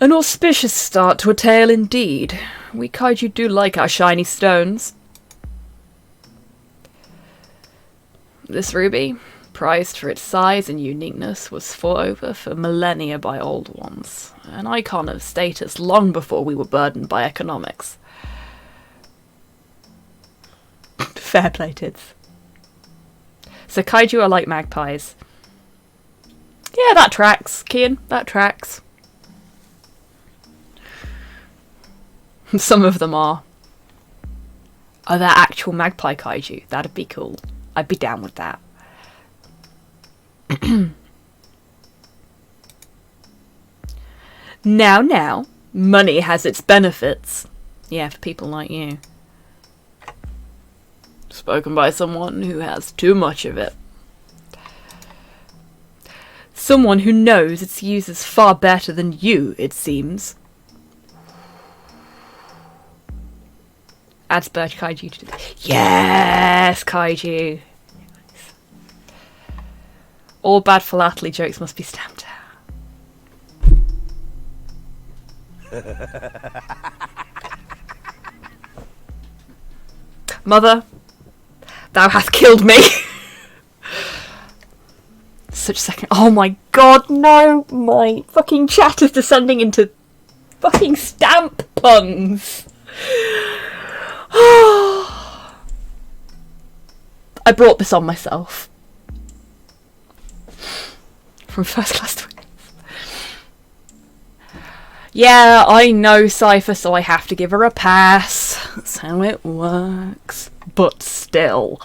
An auspicious start to a tale indeed. We kaiju do like our shiny stones. This ruby, prized for its size and uniqueness, was fought over for millennia by old ones, an icon of status long before we were burdened by economics. Fair play, tits. So kaiju are like magpies. Yeah, that tracks, Kian. That tracks. Some of them are. Are there actual magpie kaiju? That'd be cool. I'd be down with that. Now, money has its benefits. Yeah, for people like you. Spoken by someone who has too much of it. Someone who knows its uses far better than you, it seems. Adds bird kaiju to the... Yes, kaiju. All bad philately jokes must be stamped out. Mother, thou hast killed me. Such second... Oh my god, no! My fucking chat is descending into fucking stamp puns. I brought this on myself. From first class twins. Yeah, I know Cypher, so I have to give her a pass. That's how it works. But still.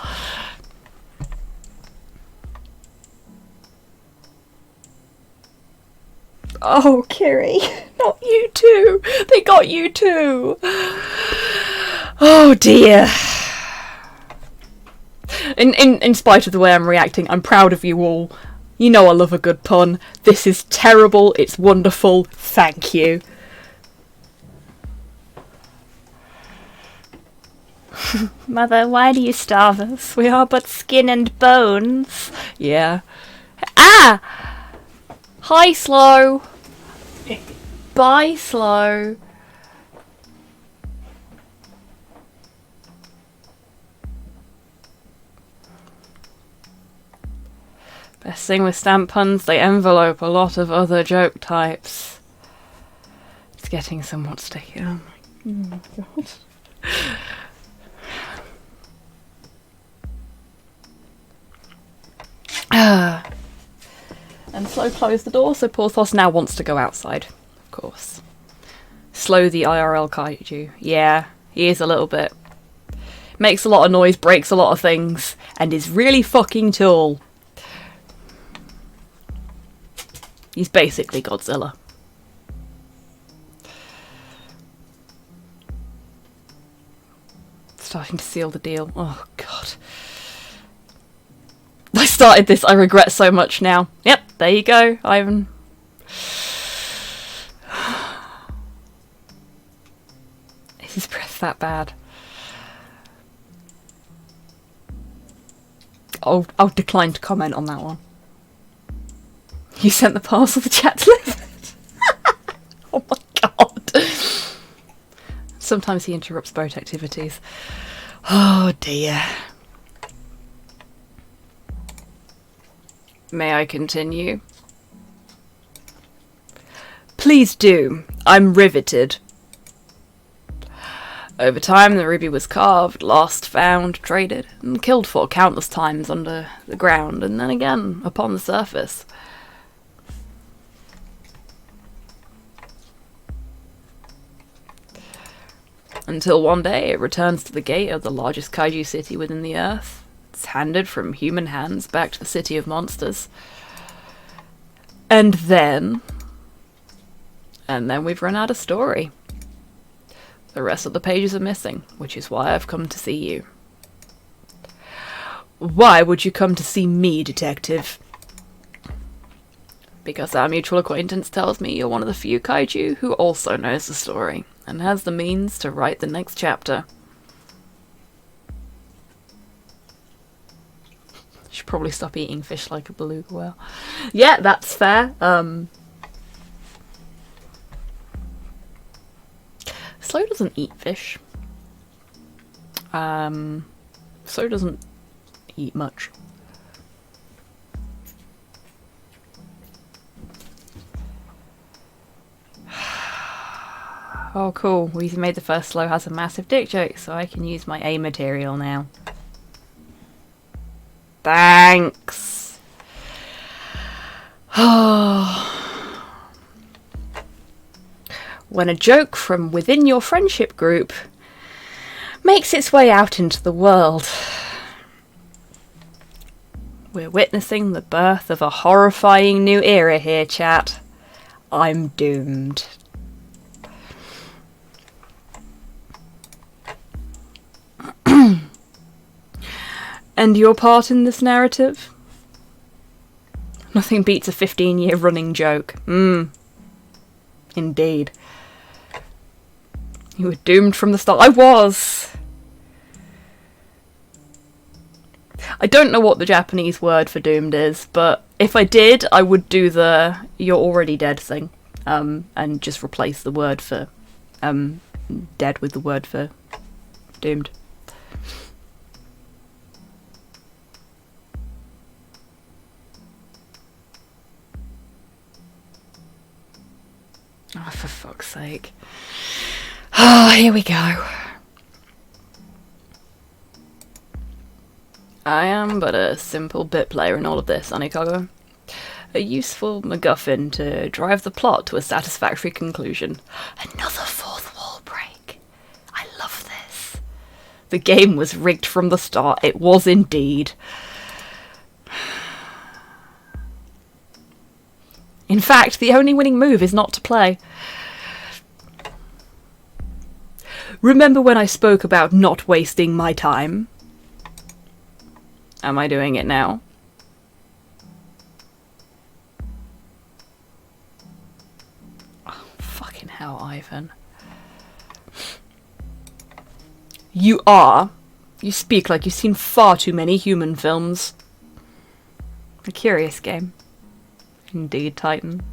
Oh, Kiri. Not you too. They got you too. Oh dear. In spite of the way I'm reacting, I'm proud of you all. You know I love a good pun. This is terrible. It's wonderful. Thank you. Mother, why do you starve us? We are but skin and bones. Yeah. Ah! Hi, Slow. Bye, Slow. Best thing with stamp puns, they envelope a lot of other joke types. It's getting somewhat sticky. Oh my god. And Slow closed the door, so Porthos now wants to go outside, of course. Slow the IRL kaiju. Yeah, he is a little bit. Makes a lot of noise, breaks a lot of things, and is really fucking tall. He's basically Godzilla. Starting to seal the deal. Oh, God. I started this, I regret so much now. Yep, there you go, Ivan. Is his breath that bad? I'll decline to comment on that one. You sent the parcel the chat delivered. Oh my god. Sometimes he interrupts boat activities. Oh dear. May I continue? Please do. I'm riveted. Over time, the ruby was carved, lost, found, traded, and killed for countless times under the ground, and then again upon the surface. Until one day it returns to the gate of the largest kaiju city within the earth. It's handed from human hands back to the city of monsters. And then we've run out of story. The rest of the pages are missing, which is why I've come to see you. Why would you come to see me, detective? Because our mutual acquaintance tells me you're one of the few kaiju who also knows the story, and has the means to write the next chapter. Should probably stop eating fish like a beluga whale. Yeah, that's fair. Slow doesn't eat fish. Slow doesn't eat much. Oh, cool. We've made the first slow has a massive dick joke, so I can use my A material now. Thanks. When a joke from within your friendship group makes its way out into the world. We're witnessing the birth of a horrifying new era here, chat. I'm doomed. And your part in this narrative? Nothing beats a 15-year running joke. Indeed. You were doomed from the start. I was! I don't know what the Japanese word for doomed is, but if I did, I would do the "you're already dead" thing, and just replace the word for dead with the word for doomed. Oh, for fuck's sake. Oh, here we go. I am but a simple bit player in all of this, Anikago. A useful MacGuffin to drive the plot to a satisfactory conclusion. Another fourth wall break. I love this. The game was rigged from the start. It was indeed. In fact, the only winning move is not to play. Remember when I spoke about not wasting my time? Am I doing it now? Oh, fucking hell, Ivan. You are. You speak like you've seen far too many human films. A curious game. Indeed, Titan.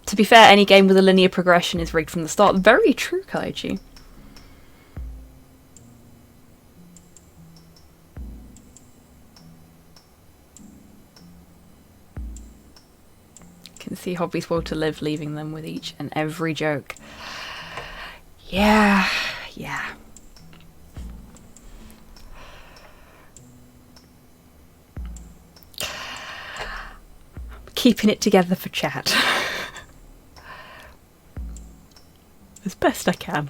To be fair, any game with a linear progression is rigged from the start. Very true, Kaiju. Can see hobbies will to live, leaving them with each and every joke. Yeah. Keeping it together for chat. As best I can.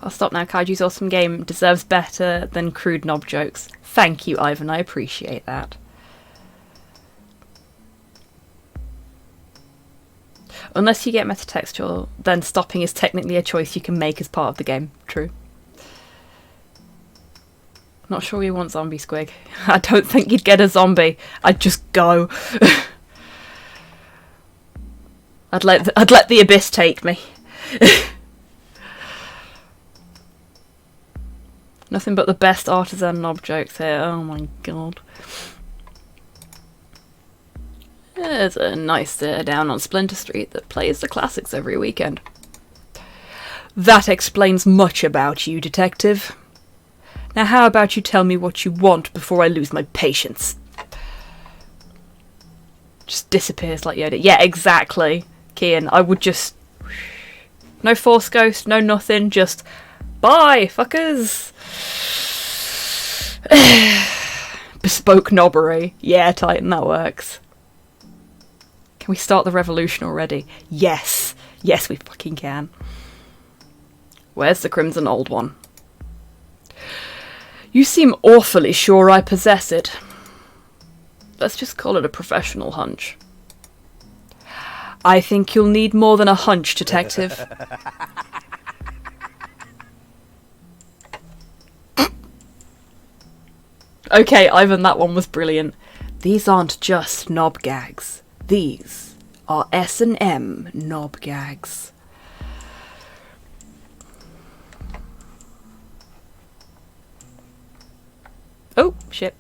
I'll stop now. Kaiju's awesome game deserves better than crude knob jokes. Thank you, Ivan. I appreciate that. Unless you get metatextual, then stopping is technically a choice you can make as part of the game. True. Not sure you want zombie squig. I don't think you'd get a zombie. I'd just go. I'd let the abyss take me. Nothing but the best artisan knob jokes here. Oh my god. There's a nice down on Splinter Street that plays the classics every weekend. That explains much about you, detective. Now how about you tell me what you want before I lose my patience? Just disappears like Yoda. Yeah, exactly, Kian. I would just... No Force Ghost, no nothing, just... Bye, fuckers! Bespoke knobbery. Yeah, Titan, that works. Can we start the revolution already? Yes! Yes, we fucking can. Where's the Crimson Old One? You seem awfully sure I possess it. Let's just call it a professional hunch. I think you'll need more than a hunch, detective. Okay, Ivan, that one was brilliant. These aren't just knob gags. These are S&M knob gags. Oh, shit.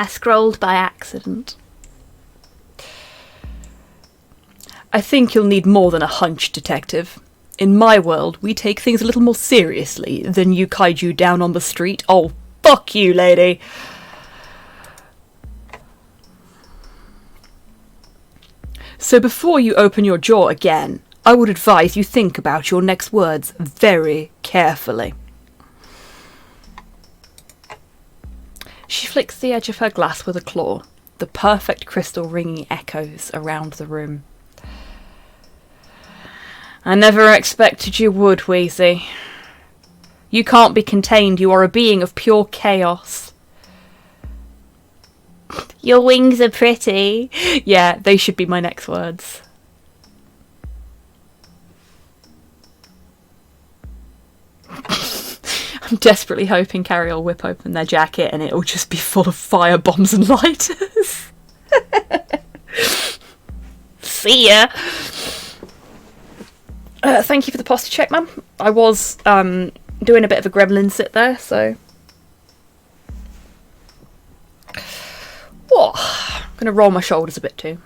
I scrolled by accident. I think you'll need more than a hunch, detective. In my world, we take things a little more seriously than you kaiju down on the street. Oh, fuck you, lady. So before you open your jaw again, I would advise you think about your next words very carefully. She flicks the edge of her glass with a claw, the perfect crystal ringing echoes around the room. I never expected you would, Wheezy. You can't be contained, you are a being of pure chaos. Your wings are pretty. Yeah, they should be my next words. I'm desperately hoping Carrie will whip open their jacket and it'll just be full of fire bombs and lighters. See ya! Thank you for the posture check, ma'am. I was doing a bit of a gremlin sit there, so... Whoa. I'm going to roll my shoulders a bit too.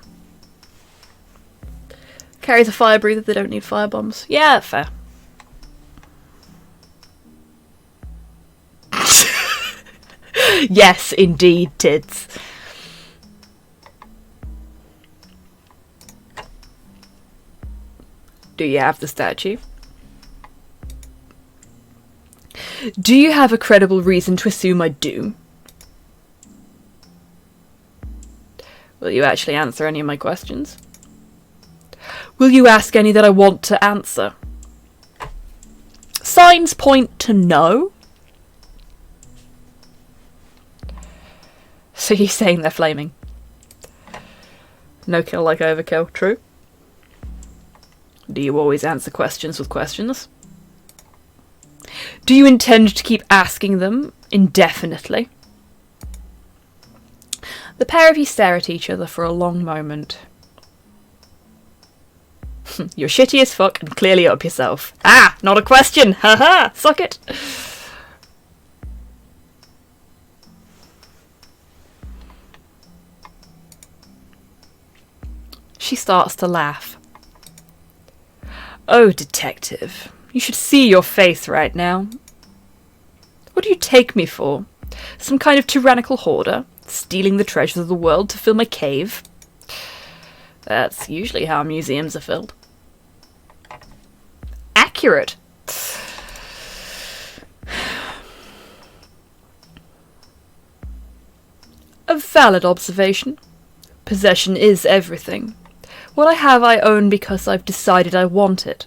Carrie's a fire breather, they don't need fire bombs. Yeah, fair. Yes, indeed, Tids. Do you have the statue? Do you have a credible reason to assume I do? Will you actually answer any of my questions? Will you ask any that I want to answer? Signs point to no. So you're saying they're flaming? No kill like overkill, true? Do you always answer questions with questions? Do you intend to keep asking them indefinitely? The pair of you stare at each other for a long moment. You're shitty as fuck and clearly up yourself. Ah, not a question! Haha, suck it! She starts to laugh. Oh, detective, you should see your face right now. What do you take me for? Some kind of tyrannical hoarder? Stealing the treasures of the world to fill my cave? That's usually how museums are filled. Accurate. A valid observation. Possession is everything. What I have I own because I've decided I want it.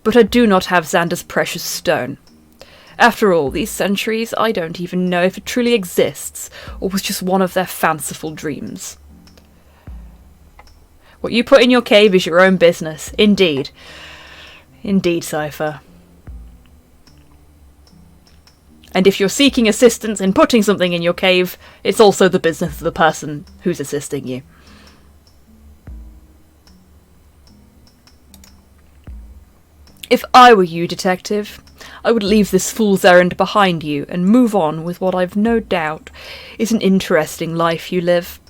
But I do not have Xander's precious stone. After all these centuries, I don't even know if it truly exists, or was just one of their fanciful dreams. What you put in your cave is your own business. Indeed. Indeed, Cypher. And if you're seeking assistance in putting something in your cave, it's also the business of the person who's assisting you. If I were you, detective, I would leave this fool's errand behind you and move on with what I've no doubt is an interesting life you live.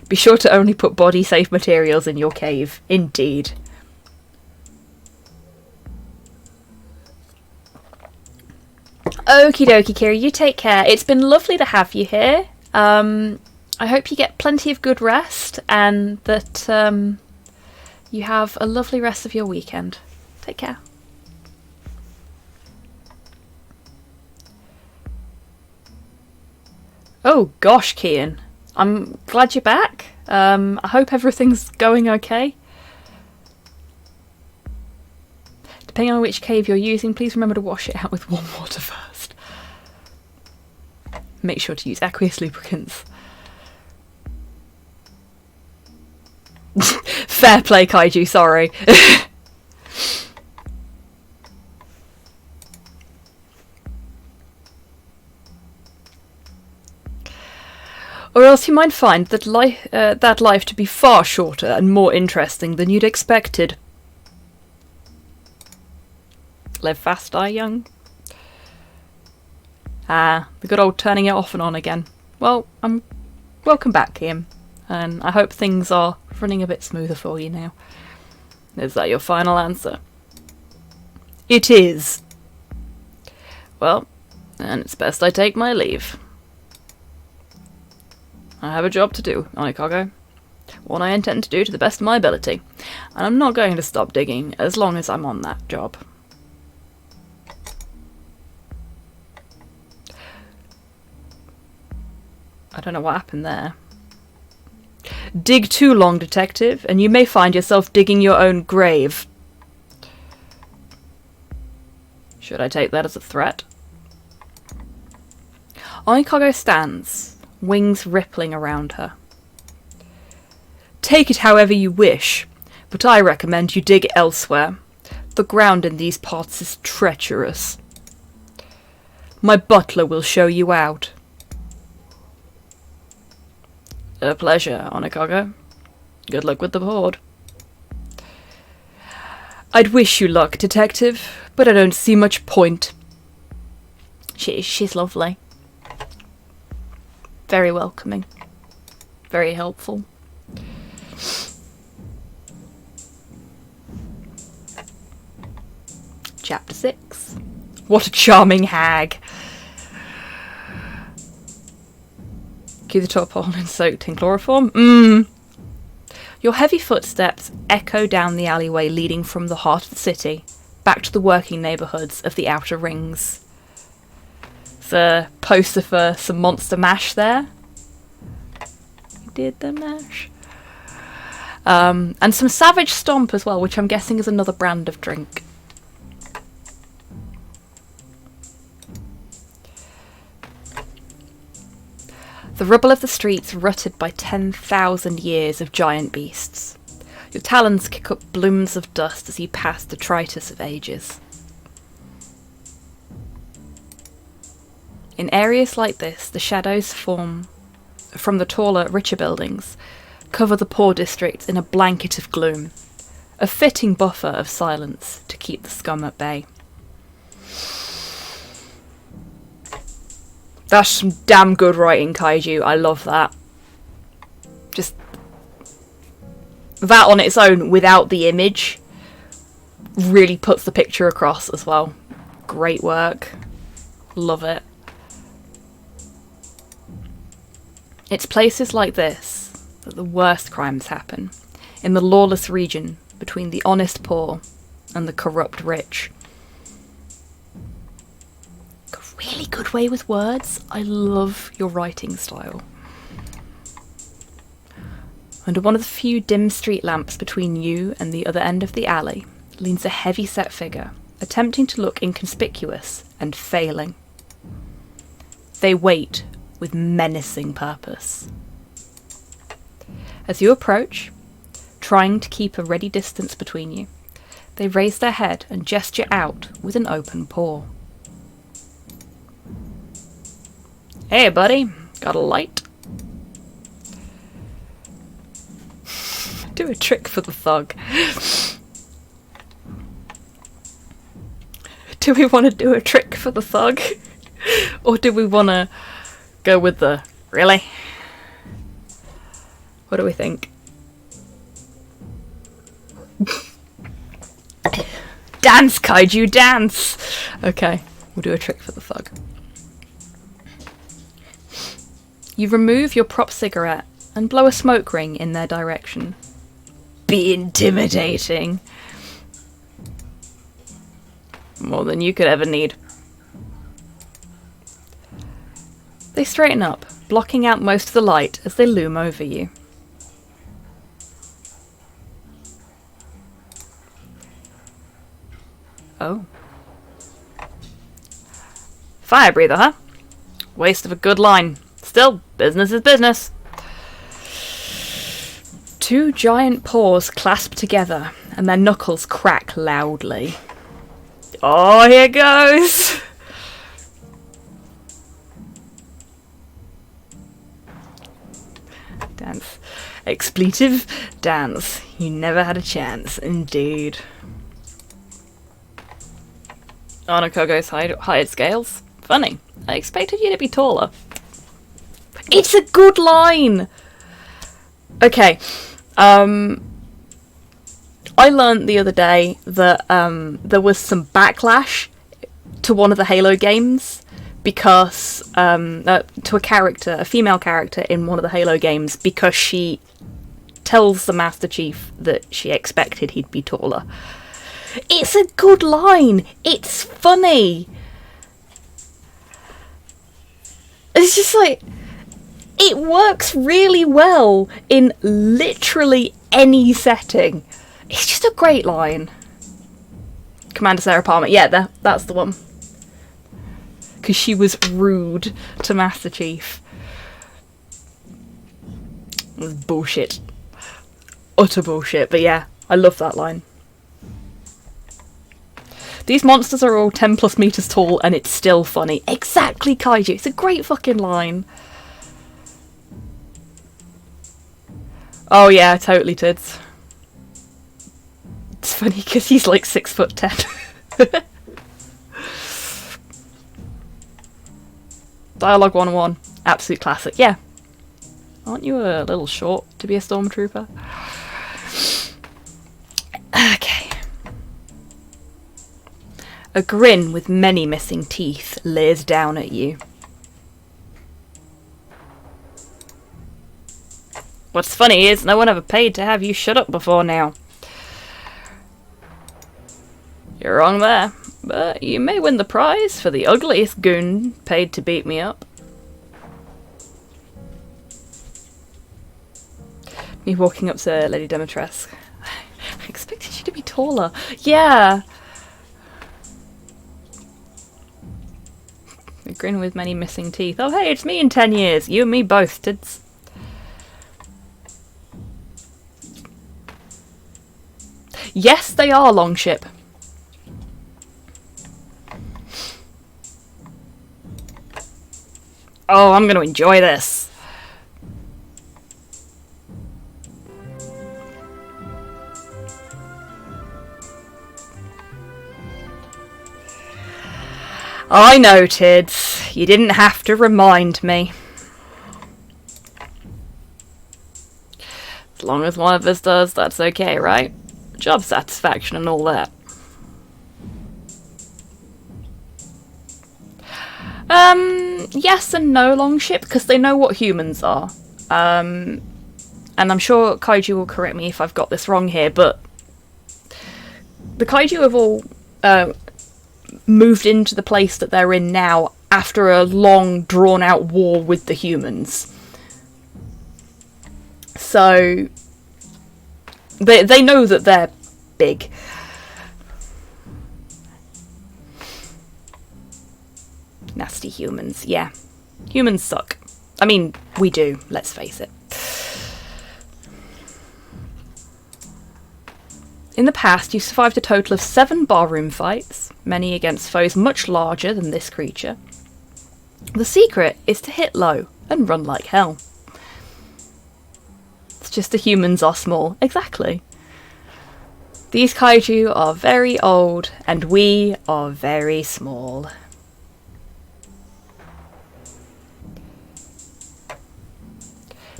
Be sure to only put body-safe materials in your cave. Indeed. Okie dokie, Kira, you take care. It's been lovely to have you here. I hope you get plenty of good rest and that you have a lovely rest of your weekend. Take care. Oh gosh, Kian. I'm glad you're back. I hope everything's going okay. Depending on which cave you're using, please remember to wash it out with warm water first. Make sure to use aqueous lubricants. Fair play, Kaiju, sorry. Or else you might find that life to be far shorter and more interesting than you'd expected. Live fast, die young. Ah, the good old turning it off and on again. Well, welcome back, Kim. And I hope things are running a bit smoother for you now. Is that your final answer? It is. Well, then it's best I take my leave. I have a job to do, Onikago. One I intend to do to the best of my ability. And I'm not going to stop digging as long as I'm on that job. I don't know what happened there. Dig too long, detective, and you may find yourself digging your own grave. Should I take that as a threat? Onikago stands, wings rippling around her. Take it however you wish, but I recommend you dig elsewhere. The ground in these parts is treacherous. My butler will show you out. A pleasure, Onikago. Good luck with the hoard. I'd wish you luck, detective, but I don't see much point. She's lovely. Very welcoming. Very helpful. Chapter 6. What a charming hag. Cue the tarpaulin soaked in chloroform. Your heavy footsteps echo down the alleyway leading from the heart of the city, back to the working neighbourhoods of the outer rings. The poster for some Monster Mash there. You did the mash. And some Savage Stomp as well, which I'm guessing is another brand of drink. The rubble of the streets rutted by 10,000 years of giant beasts. Your talons kick up blooms of dust as you pass detritus of ages. In areas like this, the shadows form from the taller, richer buildings cover the poor district in a blanket of gloom, a fitting buffer of silence to keep the scum at bay. That's some damn good writing, Kaiju. I love that. Just that on its own, without the image, really puts the picture across as well. Great work. Love it. It's places like this that the worst crimes happen, in the lawless region between the honest poor and the corrupt rich. Really good way with words. I love your writing style. Under one of the few dim street lamps between you and the other end of the alley leans a heavy-set figure, attempting to look inconspicuous and failing. They wait with menacing purpose. As you approach, trying to keep a ready distance between you, they raise their head and gesture out with an open paw. Hey, buddy. Got a light? Do a trick for the thug. Do we want to do a trick for the thug? Or do we want to go with the... Really? What do we think? Dance, Kaiju, dance! Okay, we'll do a trick for the thug. You remove your prop cigarette and blow a smoke ring in their direction. Be intimidating. More than you could ever need. They straighten up, blocking out most of the light as they loom over you. Oh. Fire breather, huh? Waste of a good line. Still, business is business. Two giant paws clasp together, and their knuckles crack loudly. Oh, here goes! Dance. Expletive dance. You never had a chance, indeed. Onikago's hired scales. Funny. I expected you to be taller. It's a good line! Okay. I learnt the other day that there was some backlash to one of the Halo games because to a character, a female character in one of the Halo games, because she tells the Master Chief that she expected he'd be taller. It's a good line. It's funny. It's just like, it works really well in literally any setting. It's just a great line. Commander Sarah Palmer. Yeah, that's the one. Because she was rude to Master Chief. It was bullshit. Utter bullshit. But yeah, I love that line. These monsters are all 10 plus meters tall and it's still funny. Exactly, Kaiju. It's a great fucking line. Oh yeah, totally, Tids. It's funny because he's like 6'10". Dialogue 101. Absolute classic. Yeah. Aren't you a little short to be a stormtrooper? Okay. A grin with many missing teeth leers down at you. What's funny is no one ever paid to have you shut up before now. You're wrong there, but you may win the prize for the ugliest goon paid to beat me up. Me walking up to Lady Demetresque. I expected you to be taller. Yeah. A grin with many missing teeth. Oh hey, it's me in 10 years. You and me both, Tids. Yes, they are, Longship. Oh, I'm going to enjoy this. I know, Tids. You didn't have to remind me. As long as one of us does, that's okay, right? Job satisfaction and all that. Yes and no, Longship, because they know what humans are. And I'm sure Kaiju will correct me if I've got this wrong here, but the Kaiju have all moved into the place that they're in now after a long, drawn-out war with the humans. So they know that they're big. Nasty humans, yeah. Humans suck. I mean, we do, let's face it. In the past, you survived a total of 7 barroom fights, many against foes much larger than this creature. The secret is to hit low and run like hell. It's just the humans are small. Exactly. These kaiju are very old, and we are very small.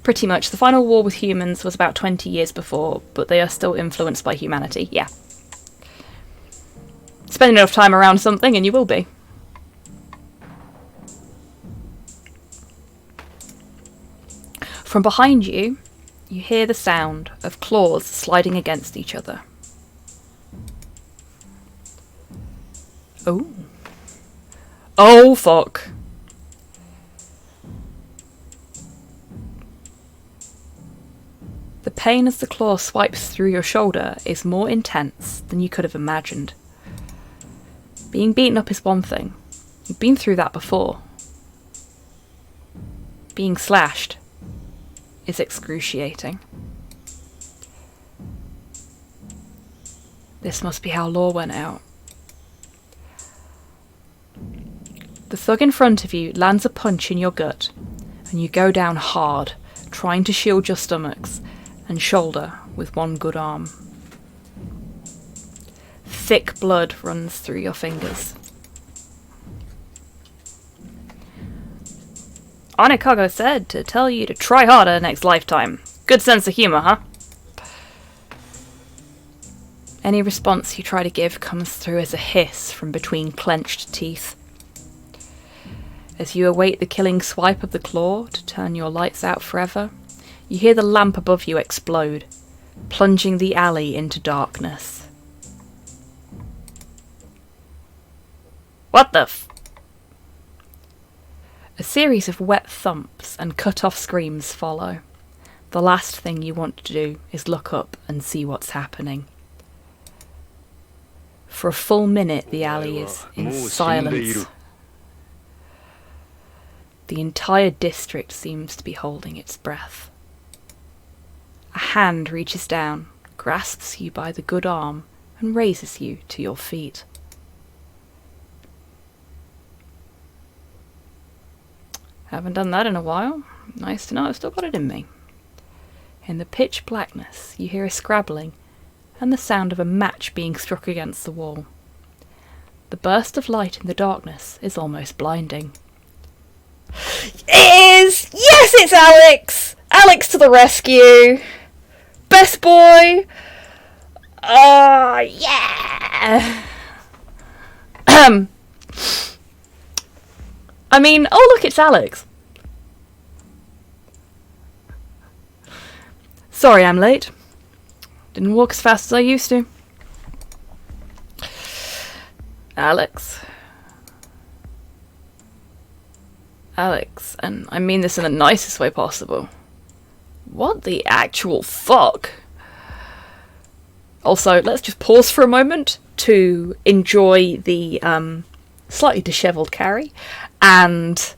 Pretty much. The final war with humans was about 20 years before, but they are still influenced by humanity. Yeah. Spend enough time around something and you will be. From behind you, you hear the sound of claws sliding against each other. Oh. Oh, fuck. The pain as the claw swipes through your shoulder is more intense than you could have imagined. Being beaten up is one thing. You've been through that before. Being slashed is excruciating. This must be how Law went out. The thug in front of you lands a punch in your gut, and you go down hard, trying to shield your stomachs and shoulder with one good arm. Thick blood runs through your fingers. Onikago said to tell you to try harder next lifetime. Good sense of humour, huh? Any response you try to give comes through as a hiss from between clenched teeth. As you await the killing swipe of the claw to turn your lights out forever, you hear the lamp above you explode, plunging the alley into darkness. What the f... A series of wet thumps and cut-off screams follow. The last thing you want to do is look up and see what's happening. For a full minute, the alley is in silence. The entire district seems to be holding its breath. A hand reaches down, grasps you by the good arm, and raises you to your feet. Haven't done that in a while. Nice to know I've still got it in me. In the pitch blackness, you hear a scrabbling and the sound of a match being struck against the wall. The burst of light in the darkness is almost blinding. It is! Yes, it's Alex! Alex to the rescue! Best boy! Yeah! I mean, oh look, it's Alex. Sorry I'm late. Didn't walk as fast as I used to. Alex, and I mean this in the nicest way possible. What the actual fuck? Also, let's just pause for a moment to enjoy the slightly dishevelled Carrie and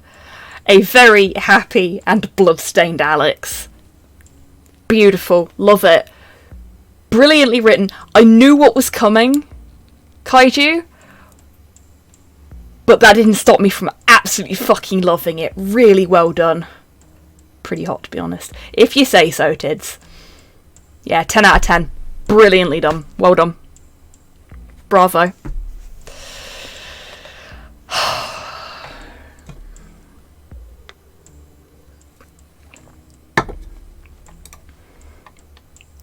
a very happy and blood-stained Alex. Beautiful. Love it. Brilliantly written. I knew what was coming, Kaiju, but that didn't stop me from absolutely fucking loving it. Really well done. Pretty hot, to be honest. If you say so, Tids. Yeah, 10 out of 10. Brilliantly done. Well done. Bravo.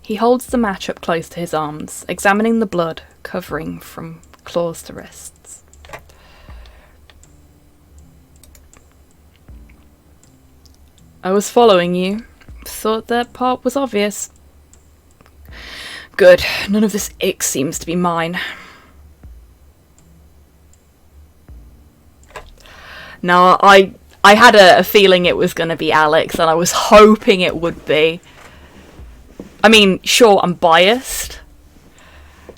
He holds the match up close to his arms, examining the blood covering from claws to wrists. I was following you. Thought that part was obvious. Good. None of this ick seems to be mine. No, I had a feeling it was going to be Alex, and I was hoping it would be. I mean, sure, I'm biased,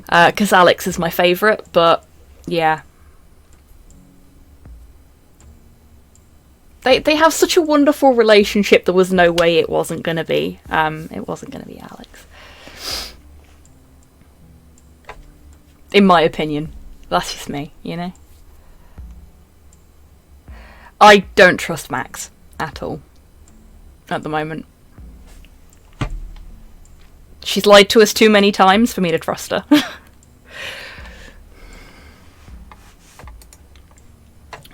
because Alex is my favourite, but, yeah. They have such a wonderful relationship, there was no way it wasn't going to be, Alex. In my opinion. That's just me, you know? I don't trust Max, at all, at the moment. She's lied to us too many times for me to trust her.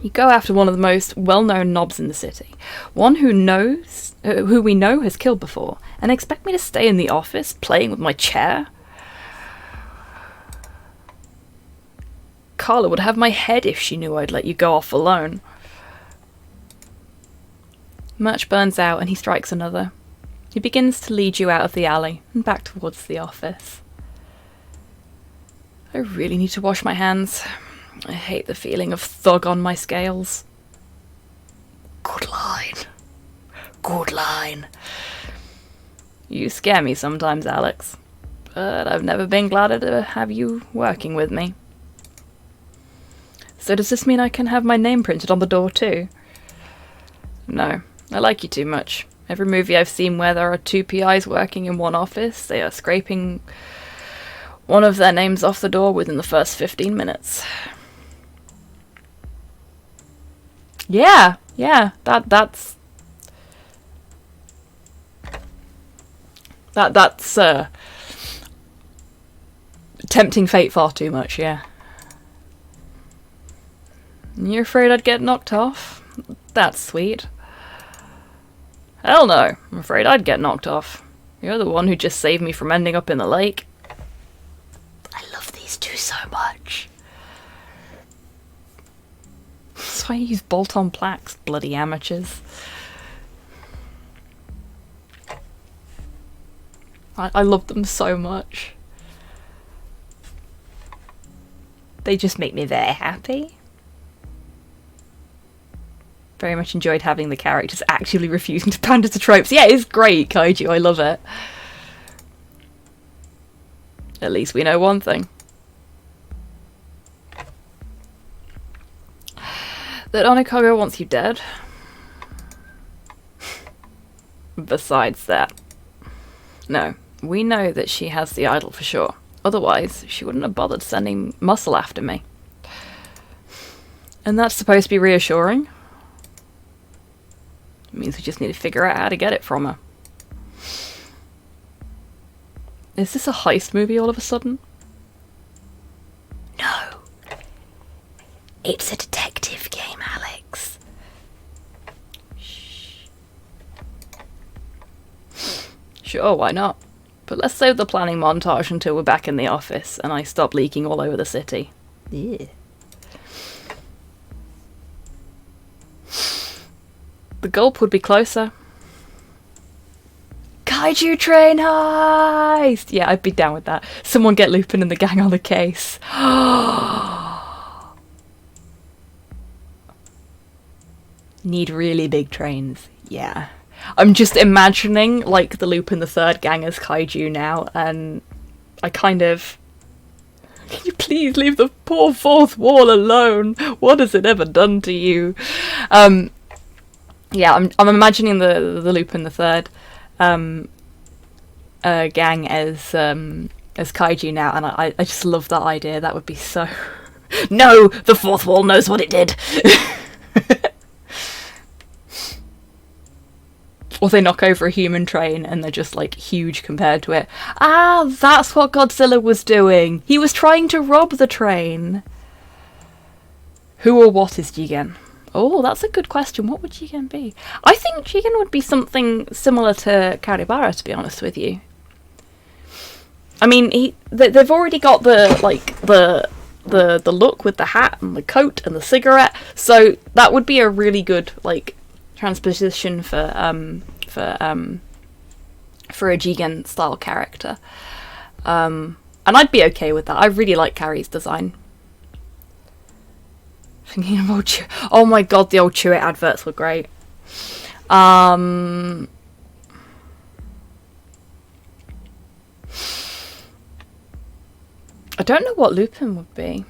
You go after one of the most well-known knobs in the city. One who we know has killed before, and expect me to stay in the office playing with my chair? Carla would have my head if she knew I'd let you go off alone. Match burns out and he strikes another. He begins to lead you out of the alley and back towards the office. I really need to wash my hands. I hate the feeling of thug on my scales. Good line. Good line. You scare me sometimes, Alex. But I've never been gladder to have you working with me. So does this mean I can have my name printed on the door too? No, I like you too much. Every movie I've seen where there are two PIs working in one office, they are scraping one of their names off the door within the first 15 minutes. Yeah, that's tempting fate far too much, yeah. You're afraid I'd get knocked off? That's sweet. Hell no, I'm afraid I'd get knocked off. You're the one who just saved me from ending up in the lake. I love these two so much. So That's why I use bolt-on plaques, bloody amateurs. I love them so much. They just make me very happy. Very much enjoyed having the characters actively refusing to pander to tropes. Yeah, it's great, Kaiju. I love it. At least we know one thing. That Onikago wants you dead. Besides that. No, we know that she has the idol for sure. Otherwise, she wouldn't have bothered sending Muscle after me. And that's supposed to be reassuring. It means we just need to figure out how to get it from her. Is this a heist movie all of a sudden? No. It's a detective game, Alex. Shh. Sure, why not? But let's save the planning montage until we're back in the office and I stop leaking all over the city. Yeah. The gulp would be closer. Kaiju train heist! Yeah, I'd be down with that. Someone get Lupin and the gang on the case. Need really big trains. Yeah. I'm just imagining, like, the Lupin the Third gang as Kaiju now, and I kind of... Can you please leave the poor fourth wall alone? What has it ever done to you? Yeah, I'm imagining the Lupin the Third gang as Kaiju now, and I just love that idea. That would be so... No! The fourth wall knows what it did! Or they knock over a human train and they're just, like, huge compared to it. Ah, that's what Godzilla was doing! He was trying to rob the train! Who or what is Jigen? Oh, that's a good question. What would Jigen be? I think Jigen would be something similar to Karibara, to be honest with you. I mean, they've already got the look with the hat and the coat and the cigarette, so that would be a really good, like, transposition for a Jigen style character. And I'd be okay with that. I really like Carrie's design. Thinking of old oh my god, the old Chewit adverts were great. I don't know what Lupin would be.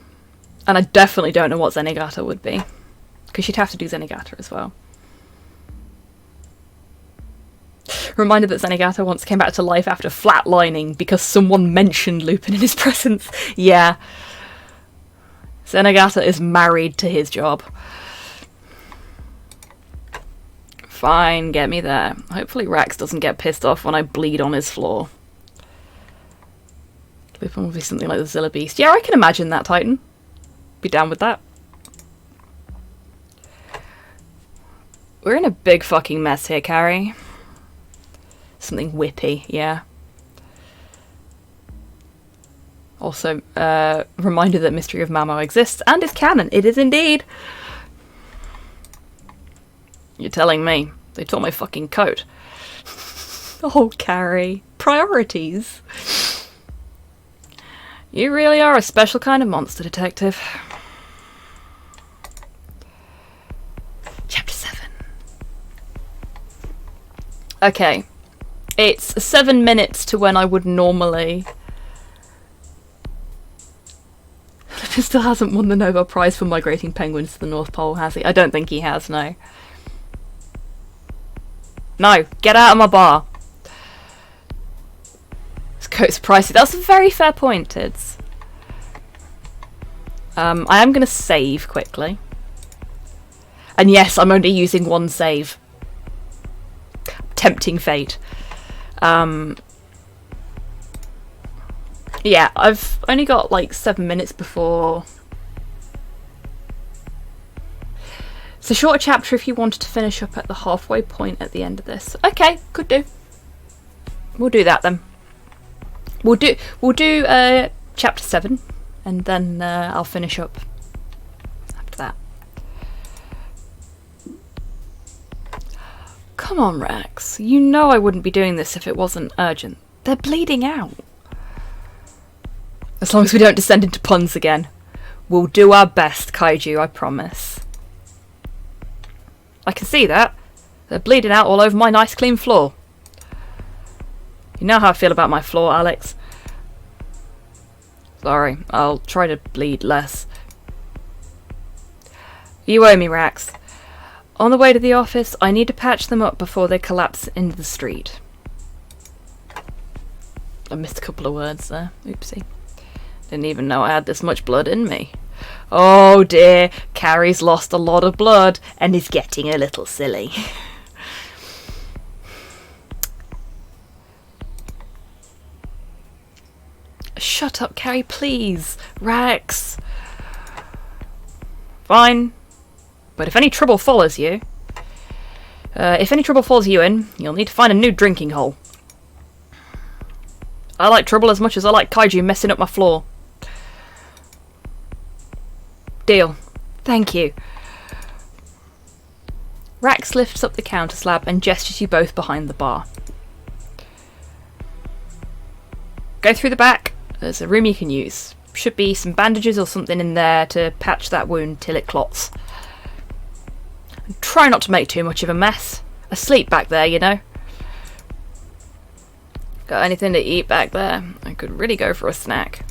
And I definitely don't know what Zenigata would be. Because you'd have to do Zenigata as well. Reminded that Zenigata once came back to life after flatlining because someone mentioned Lupin in his presence. Yeah. Zenigata is married to his job. Fine, get me there. Hopefully Rax doesn't get pissed off when I bleed on his floor. Lupin will be something like the Zilla Beast. Yeah, I can imagine that, Titan. Be down with that. We're in a big fucking mess here, Carrie. Something whippy, yeah. Also, reminder that Mystery of Mamo exists and is canon. It is indeed. You're telling me. They tore my fucking coat. Oh, Carrie. Priorities. You really are a special kind of monster, detective. Chapter 7. Okay. It's 7 minutes to when I would normally... He still hasn't won the Nobel Prize for migrating penguins to the North Pole, has he? I don't think he has, no. No, get out of my bar. This coat's pricey. That's a very fair point, Tids. I am going to save quickly. And yes, I'm only using one save. Tempting fate. Yeah, I've only got like 7 minutes before... It's a shorter chapter if you wanted to finish up at the halfway point at the end of this. Okay, could do. We'll do that then. We'll do chapter 7 and then I'll finish up after that. Come on, Rex. You know I wouldn't be doing this if it wasn't urgent. They're bleeding out. As long as we don't descend into puns again. We'll do our best, Kaiju, I promise. I can see that. They're bleeding out all over my nice clean floor. You know how I feel about my floor, Alex. Sorry, I'll try to bleed less. You owe me, Rax. On the way to the office, I need to patch them up before they collapse into the street. I missed a couple of words there. Oopsie. Didn't even know I had this much blood in me. Oh dear, Carrie's lost a lot of blood and is getting a little silly. Shut up, Carrie, please. Rex. Fine. But if any trouble follows you... in, you'll need to find a new drinking hole. I like trouble as much as I like Kaiju messing up my floor. Deal. Thank you. Rax lifts up the counter slab and gestures you both behind the bar. Go through the back. There's a room you can use. Should be some bandages or something in there to patch that wound till it clots. And try not to make too much of a mess. Asleep back there, you know. Got anything to eat back there? I could really go for a snack.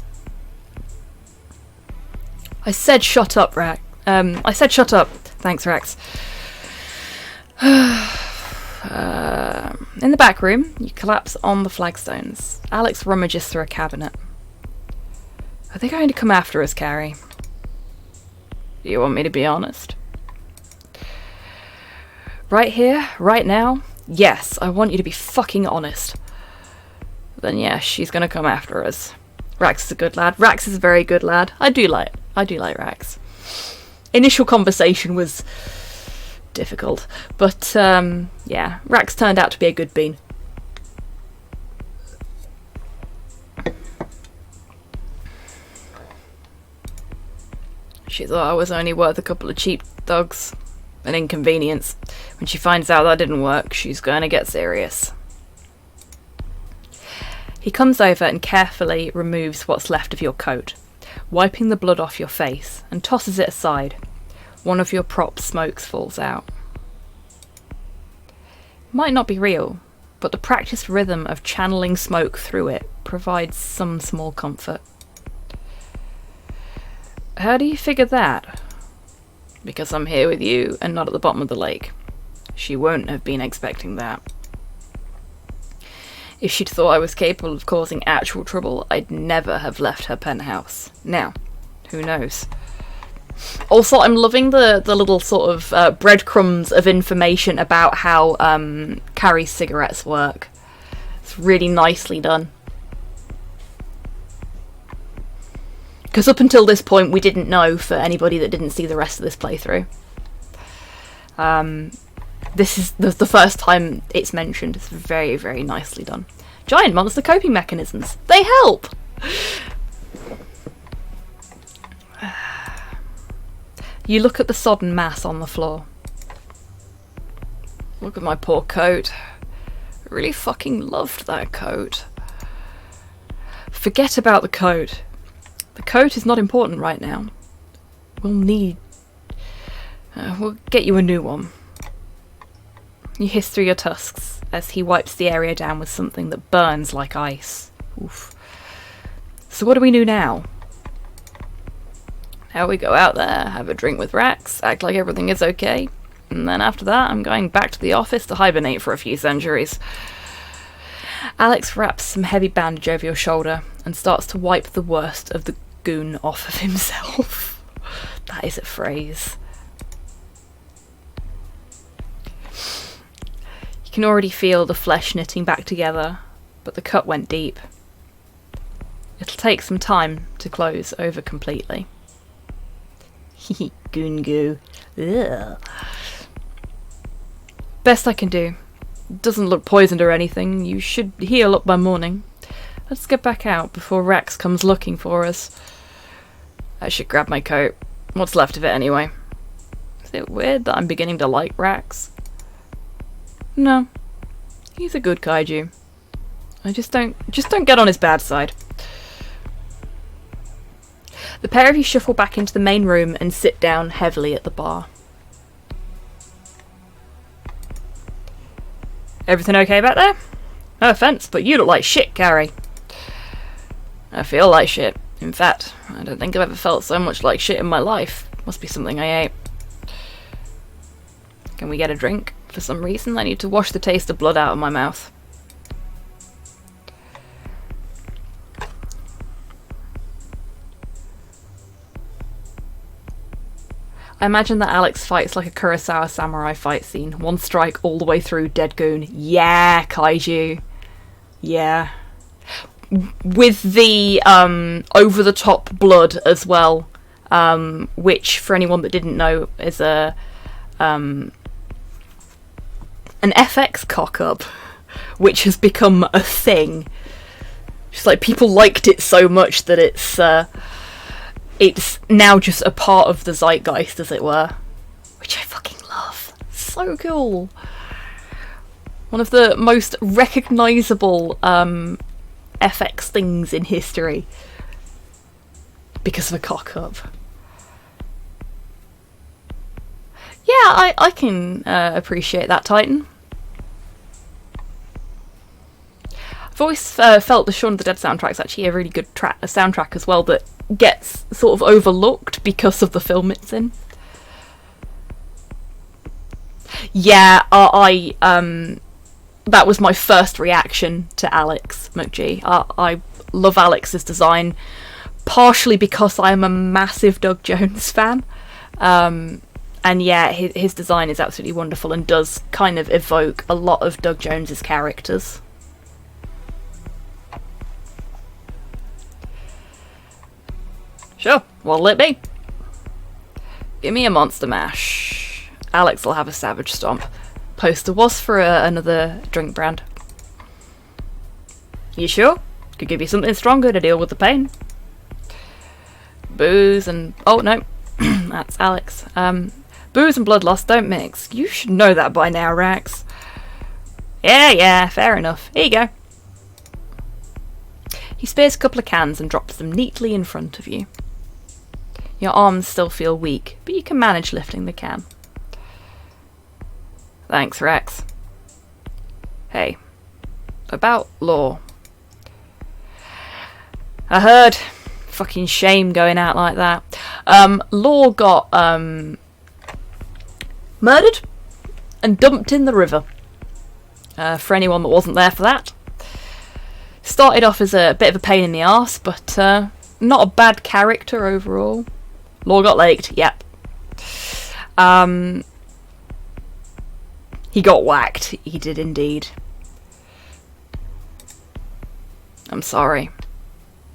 I said shut up, Rax. I said shut up. Thanks, Rax. In the back room, you collapse on the flagstones. Alex rummages through a cabinet. Are they going to come after us, Carrie? Do you want me to be honest? Right here, right now? Yes, I want you to be fucking honest. Then yeah, she's gonna come after us. Rax is a good lad. Rax is a very good lad. I do like Rax. Initial conversation was difficult, but yeah, Rax turned out to be a good bean. She thought I was only worth a couple of cheap dogs. An inconvenience. When she finds out that didn't work, she's going to get serious. He comes over and carefully removes what's left of your coat, wiping the blood off your face, and tosses it aside. One of your prop smokes falls out. It might not be real, but the practiced rhythm of channeling smoke through it provides some small comfort. How do you figure that? Because I'm here with you and not at the bottom of the lake. She won't have been expecting that. If she'd thought I was capable of causing actual trouble, I'd never have left her penthouse. Now, who knows? Also, I'm loving the little sort of breadcrumbs of information about how Carrie's cigarettes work. It's really nicely done. Because up until this point, we didn't know, for anybody that didn't see the rest of this playthrough. This is the first time it's mentioned. It's very, very nicely done. Giant monster coping mechanisms. They help! You look at the sodden mass on the floor. Look at my poor coat. I really fucking loved that coat. Forget about the coat. The coat is not important right now. We'll get you a new one. You hiss through your tusks as he wipes the area down with something that burns like ice. Oof. So what do we do now? Now we go out there, have a drink with Rax, act like everything is okay, and then after that I'm going back to the office to hibernate for a few centuries. Alex wraps some heavy bandage over your shoulder and starts to wipe the worst of the goon off of himself. That is a phrase. You can already feel the flesh knitting back together, but the cut went deep. It'll take some time to close over completely. Goon goo. Ugh. Best I can do. Doesn't look poisoned or anything. You should heal up by morning. Let's get back out before Rex comes looking for us. I should grab my coat. What's left of it anyway. Is it weird that I'm beginning to like Rex? No. He's a good kaiju. I just don't get on his bad side. The pair of you shuffle back into the main room and sit down heavily at the bar. Everything okay back there? No offense, but you look like shit, Carrie. I feel like shit. In fact, I don't think I've ever felt so much like shit in my life. Must be something I ate. Can we get a drink? For some reason, I need to wash the taste of blood out of my mouth. I imagine that Alex fights like a Kurosawa samurai fight scene. One strike all the way through, dead goon. Yeah, kaiju. Yeah. With the over-the-top blood as well, which, for anyone that didn't know, is an FX cock-up, which has become a thing. Just like, people liked it so much that it's now just a part of the zeitgeist, as it were. Which I fucking love. So cool. One of the most recognisable FX things in history. Because of a cock-up. Yeah, I can appreciate that, Titan. I've always felt the Shaun of the Dead soundtrack's actually a really good soundtrack as well, that gets sort of overlooked because of the film it's in. Yeah, that was my first reaction to Alex McGee. I love Alex's design, partially because I'm a massive Doug Jones fan. And yeah, his design is absolutely wonderful and does kind of evoke a lot of Doug Jones's characters. Sure, what'll it be? Give me a Monster Mash. Alex will have a Savage Stomp. Poster was for another drink brand. You sure? Could give you something stronger to deal with the pain. Booze and... oh, no. That's Alex. Booze and blood loss don't mix. You should know that by now, Rax. Yeah, fair enough. Here you go. He spares a couple of cans and drops them neatly in front of you. Your arms still feel weak, but you can manage lifting the can. Thanks, Rex. Hey, about Law. I heard. Fucking shame going out like that. Law got murdered and dumped in the river. For anyone that wasn't there for that. Started off as a bit of a pain in the arse, but not a bad character overall. Law got laked, yep. He got whacked, he did indeed. I'm sorry.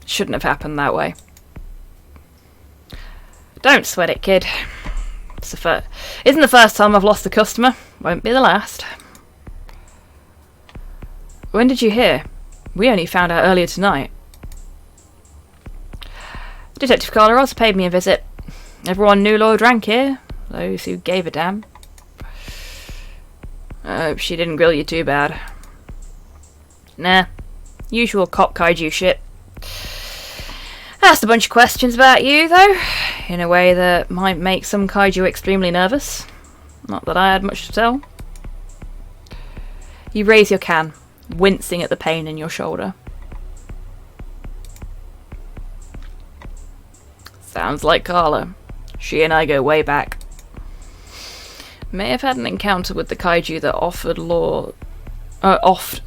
Shouldn't have happened that way. Don't sweat it, kid. Isn't the first time I've lost a customer. Won't be the last. When did you hear? We only found out earlier tonight. Detective Carla Ross paid me a visit. Everyone knew Law drank here. Those who gave a damn. I hope she didn't grill you too bad. Nah. Usual cop kaiju shit. Asked a bunch of questions about you, though. In a way that might make some kaiju extremely nervous. Not that I had much to tell. You raise your can, wincing at the pain in your shoulder. Sounds like Carla. She and I go way back. May have had an encounter with the kaiju that offed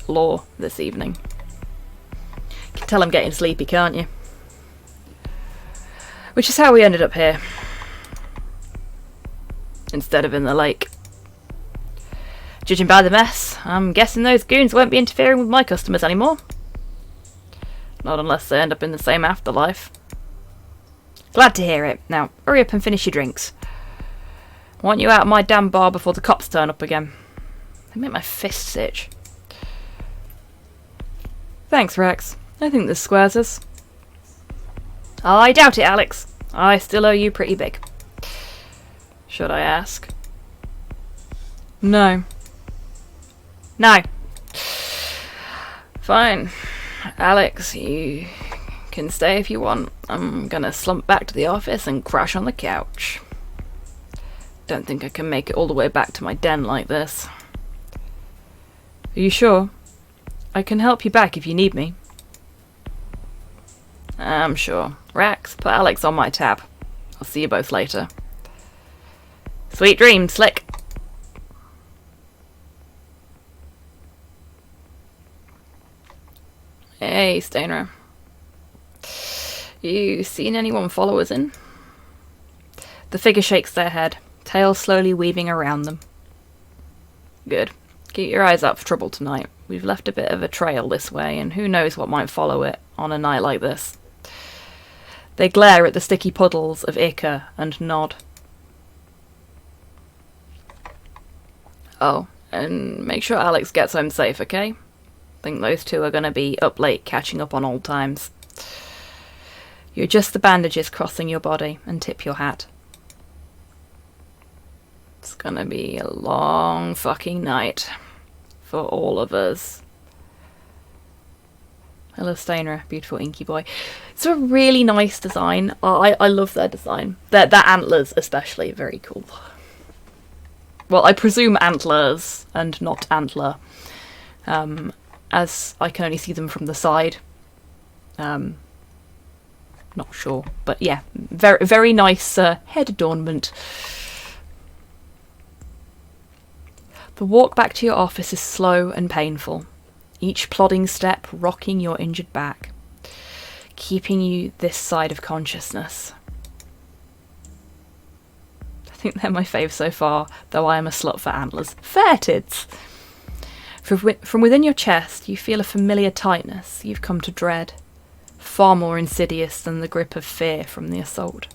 Law this evening. You can tell I'm getting sleepy, can't you? Which is how we ended up here. Instead of in the lake. Judging by the mess, I'm guessing those goons won't be interfering with my customers anymore. Not unless they end up in the same afterlife. Glad to hear it. Now, hurry up and finish your drinks. I want you out of my damn bar before the cops turn up again. They make my fists itch. Thanks, Rex. I think this squares us. I doubt it, Alex. I still owe you pretty big. Should I ask? No. No. Fine. Alex, you can stay if you want. I'm gonna slump back to the office and crash on the couch. Don't think I can make it all the way back to my den like this. Are you sure? I can help you back if you need me. I'm sure. Rax, put Alex on my tab. I'll see you both later. Sweet dreams, Slick. Hey, Stainer. You seen anyone follow us in? The figure shakes their head, tail slowly weaving around them. Good. Keep your eyes out for trouble tonight. We've left a bit of a trail this way, and who knows what might follow it on a night like this. They glare at the sticky puddles of ichor and nod. Oh, and make sure Alex gets home safe, okay? Think those two are going to be up late catching up on old times. You adjust the bandages crossing your body and tip your hat. It's going to be a long fucking night for all of us. Hello, Stainer, beautiful inky boy. It's a really nice design. I love their design. Their antlers especially, very cool. Well, I presume antlers and not antler, as I can only see them from the side. Not sure, but yeah, very very nice head adornment. The walk back to your office is slow and painful, each plodding step rocking your injured back, keeping you this side of consciousness. I think they're my fave so far, though I am a slut for antlers. Fair tits! From within your chest, you feel a familiar tightness you've come to dread, far more insidious than the grip of fear from the assault.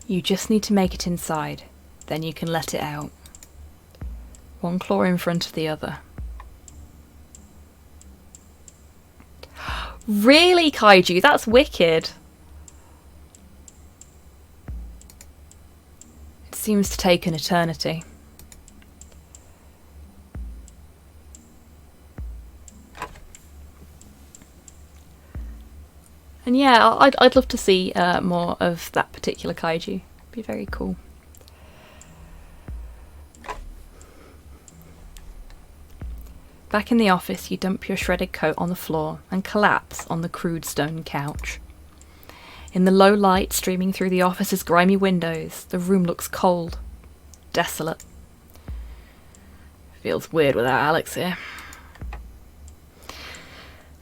You just need to make it inside, then you can let it out. One claw in front of the other. Really, Kaiju? That's wicked. It seems to take an eternity. And yeah, I'd love to see more of that particular kaiju. Be very cool. Back in the office, you dump your shredded coat on the floor and collapse on the crude stone couch. In the low light streaming through the office's grimy windows, the room looks cold, desolate. Feels weird without Alex here.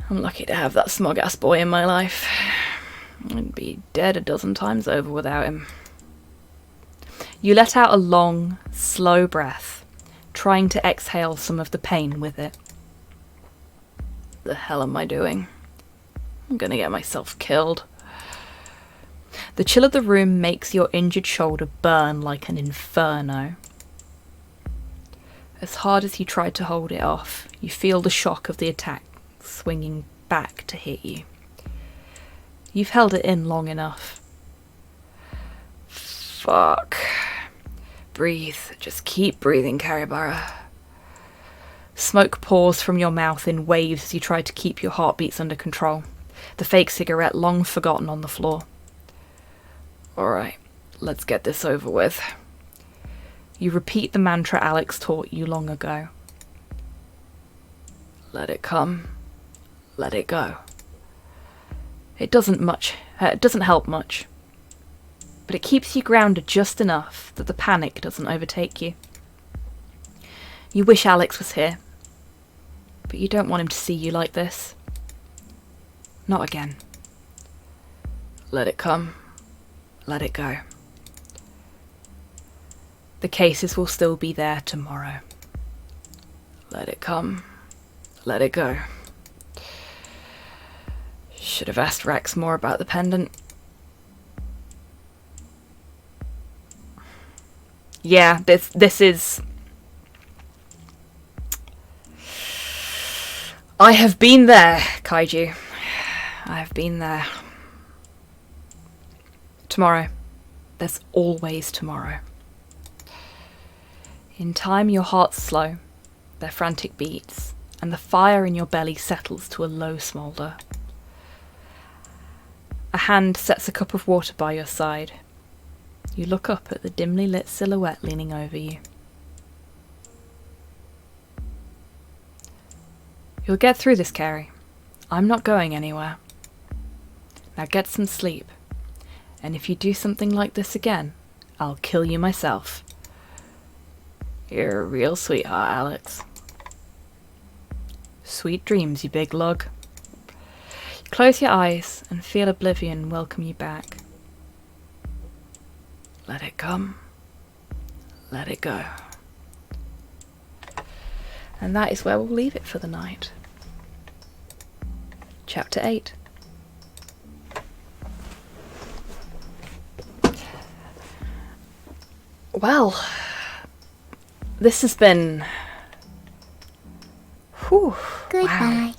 I'm lucky to have that smug-ass boy in my life. I'd be dead a dozen times over without him. You let out a long, slow breath, trying to exhale some of the pain with it. The hell am I doing? I'm gonna get myself killed. The chill of the room makes your injured shoulder burn like an inferno. As hard as you try to hold it off, you feel the shock of the attack swinging back to hit you. You've held it in long enough. Fuck. Breathe. Just keep breathing, Caribara. Smoke pours from your mouth in waves as you try to keep your heartbeats under control. The fake cigarette long forgotten on the floor. Alright, let's get this over with. You repeat the mantra Alex taught you long ago. Let it come. Let it go. It doesn't help much, but it keeps you grounded just enough that the panic doesn't overtake you. You wish Alex was here, but you don't want him to see you like this. Not again. Let it come. Let it go. The cases will still be there tomorrow. Let it come. Let it go. Should have asked Rex more about the pendant. Yeah, this is... I have been there, Kaiju. I have been there. Tomorrow. There's always tomorrow. In time, your heart's slow, their frantic beats, and the fire in your belly settles to a low smoulder. A hand sets a cup of water by your side. You look up at the dimly lit silhouette leaning over you. You'll get through this, Carrie. I'm not going anywhere. Now get some sleep. And if you do something like this again, I'll kill you myself. You're a real sweetheart, Alex. Sweet dreams, you big lug. Close your eyes and feel oblivion welcome you back. Let it come. Let it go. And that is where we'll leave it for the night. Chapter 8. Well, this has been... Whew, Goodbye.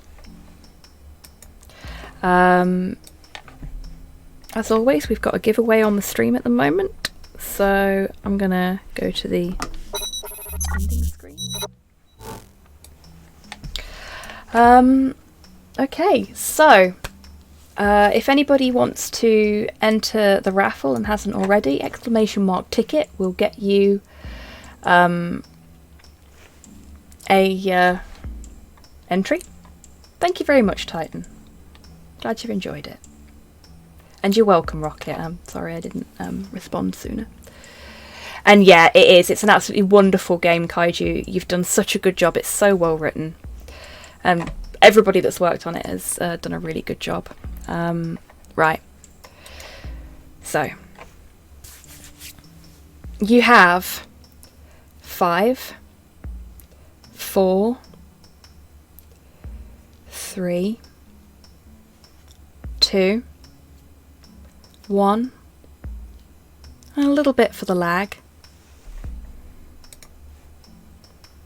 Wow. As always, we've got a giveaway on the stream at the moment, so I'm gonna go to the ending screen. Okay, so if anybody wants to enter the raffle and hasn't already, !ticket will get you a entry. Thank you very much, Titan. Glad you've enjoyed it. And you're welcome, Rocket. I'm sorry I didn't respond sooner. And yeah, it is. It's an absolutely wonderful game, Kaiju. You've done such a good job. It's so well written. Everybody that's worked on it has done a really good job. Right. So. You have 5, 4, 3, 2, 1, and a little bit for the lag.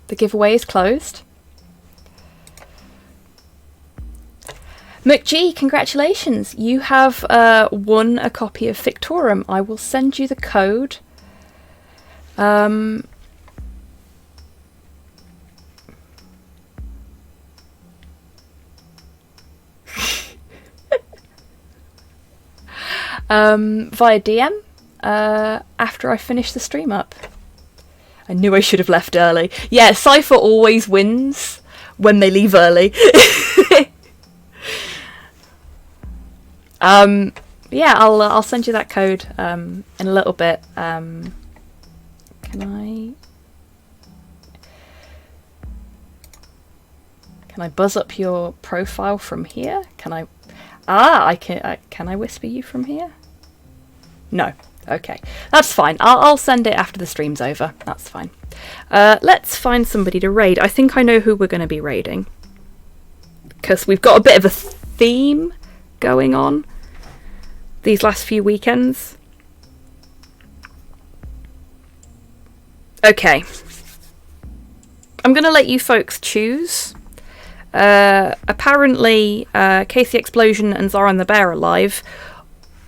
The giveaway is closed. McG, congratulations! You have won a copy of Victorum. I will send you the code. Via DM after I finish the stream up. I knew I should have left early. Yeah, Cypher always wins when they leave early. Yeah, I'll send you that code in a little bit. Can I buzz up your profile from here? Can I? I can. Can I whisper you from here? No. Okay, that's fine. I'll send it after the stream's over. That's fine. Let's find somebody to raid. I think I know who we're going to be raiding, because we've got a bit of a theme going on these last few weekends. Okay. I'm going to let you folks choose. Apparently, Casey Explosion and Zoran the Bear are live,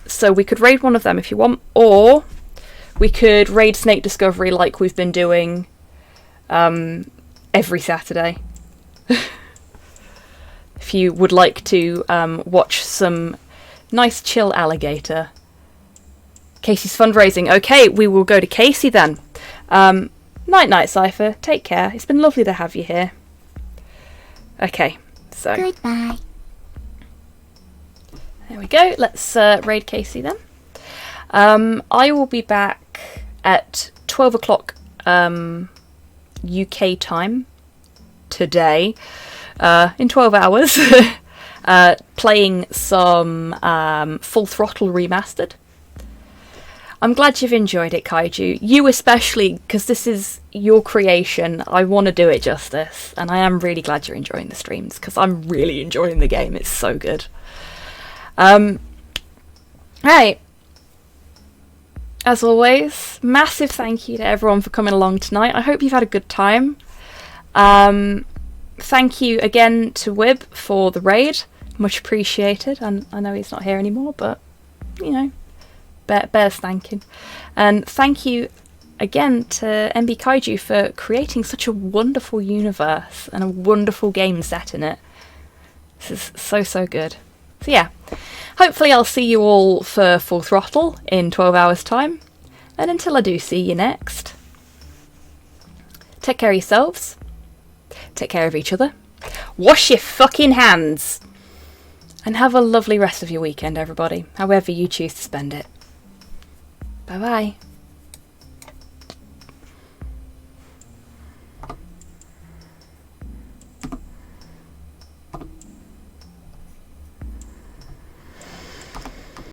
so we could raid one of them if you want, or we could raid Snake Discovery like we've been doing every Saturday. If you would like to watch some nice chill alligator. Casey's fundraising. Okay, we will go to Casey then. Night, Cypher. Take care. It's been lovely to have you here. Okay, so... Goodbye. There we go. Let's raid Casey then. I will be back at 12 o'clock UK time today, in 12 hours, playing some Full Throttle Remastered. I'm glad you've enjoyed it, Kaiju. You especially, because this is your creation. I want to do it justice, and I am really glad you're enjoying the streams, because I'm really enjoying the game. It's so good. Right. As always, massive thank you to everyone for coming along tonight. I hope you've had a good time. Thank you again to Wib for the raid. Much appreciated. And I know he's not here anymore, but, you know, bears thanking. And thank you again to MB Kaiju for creating such a wonderful universe and a wonderful game set in it. This is so good. So yeah, hopefully I'll see you all for Full Throttle in 12 hours time. And until I do see you next, take care of yourselves, take care of each other, wash your fucking hands, and have a lovely rest of your weekend, everybody, however you choose to spend it. Bye bye.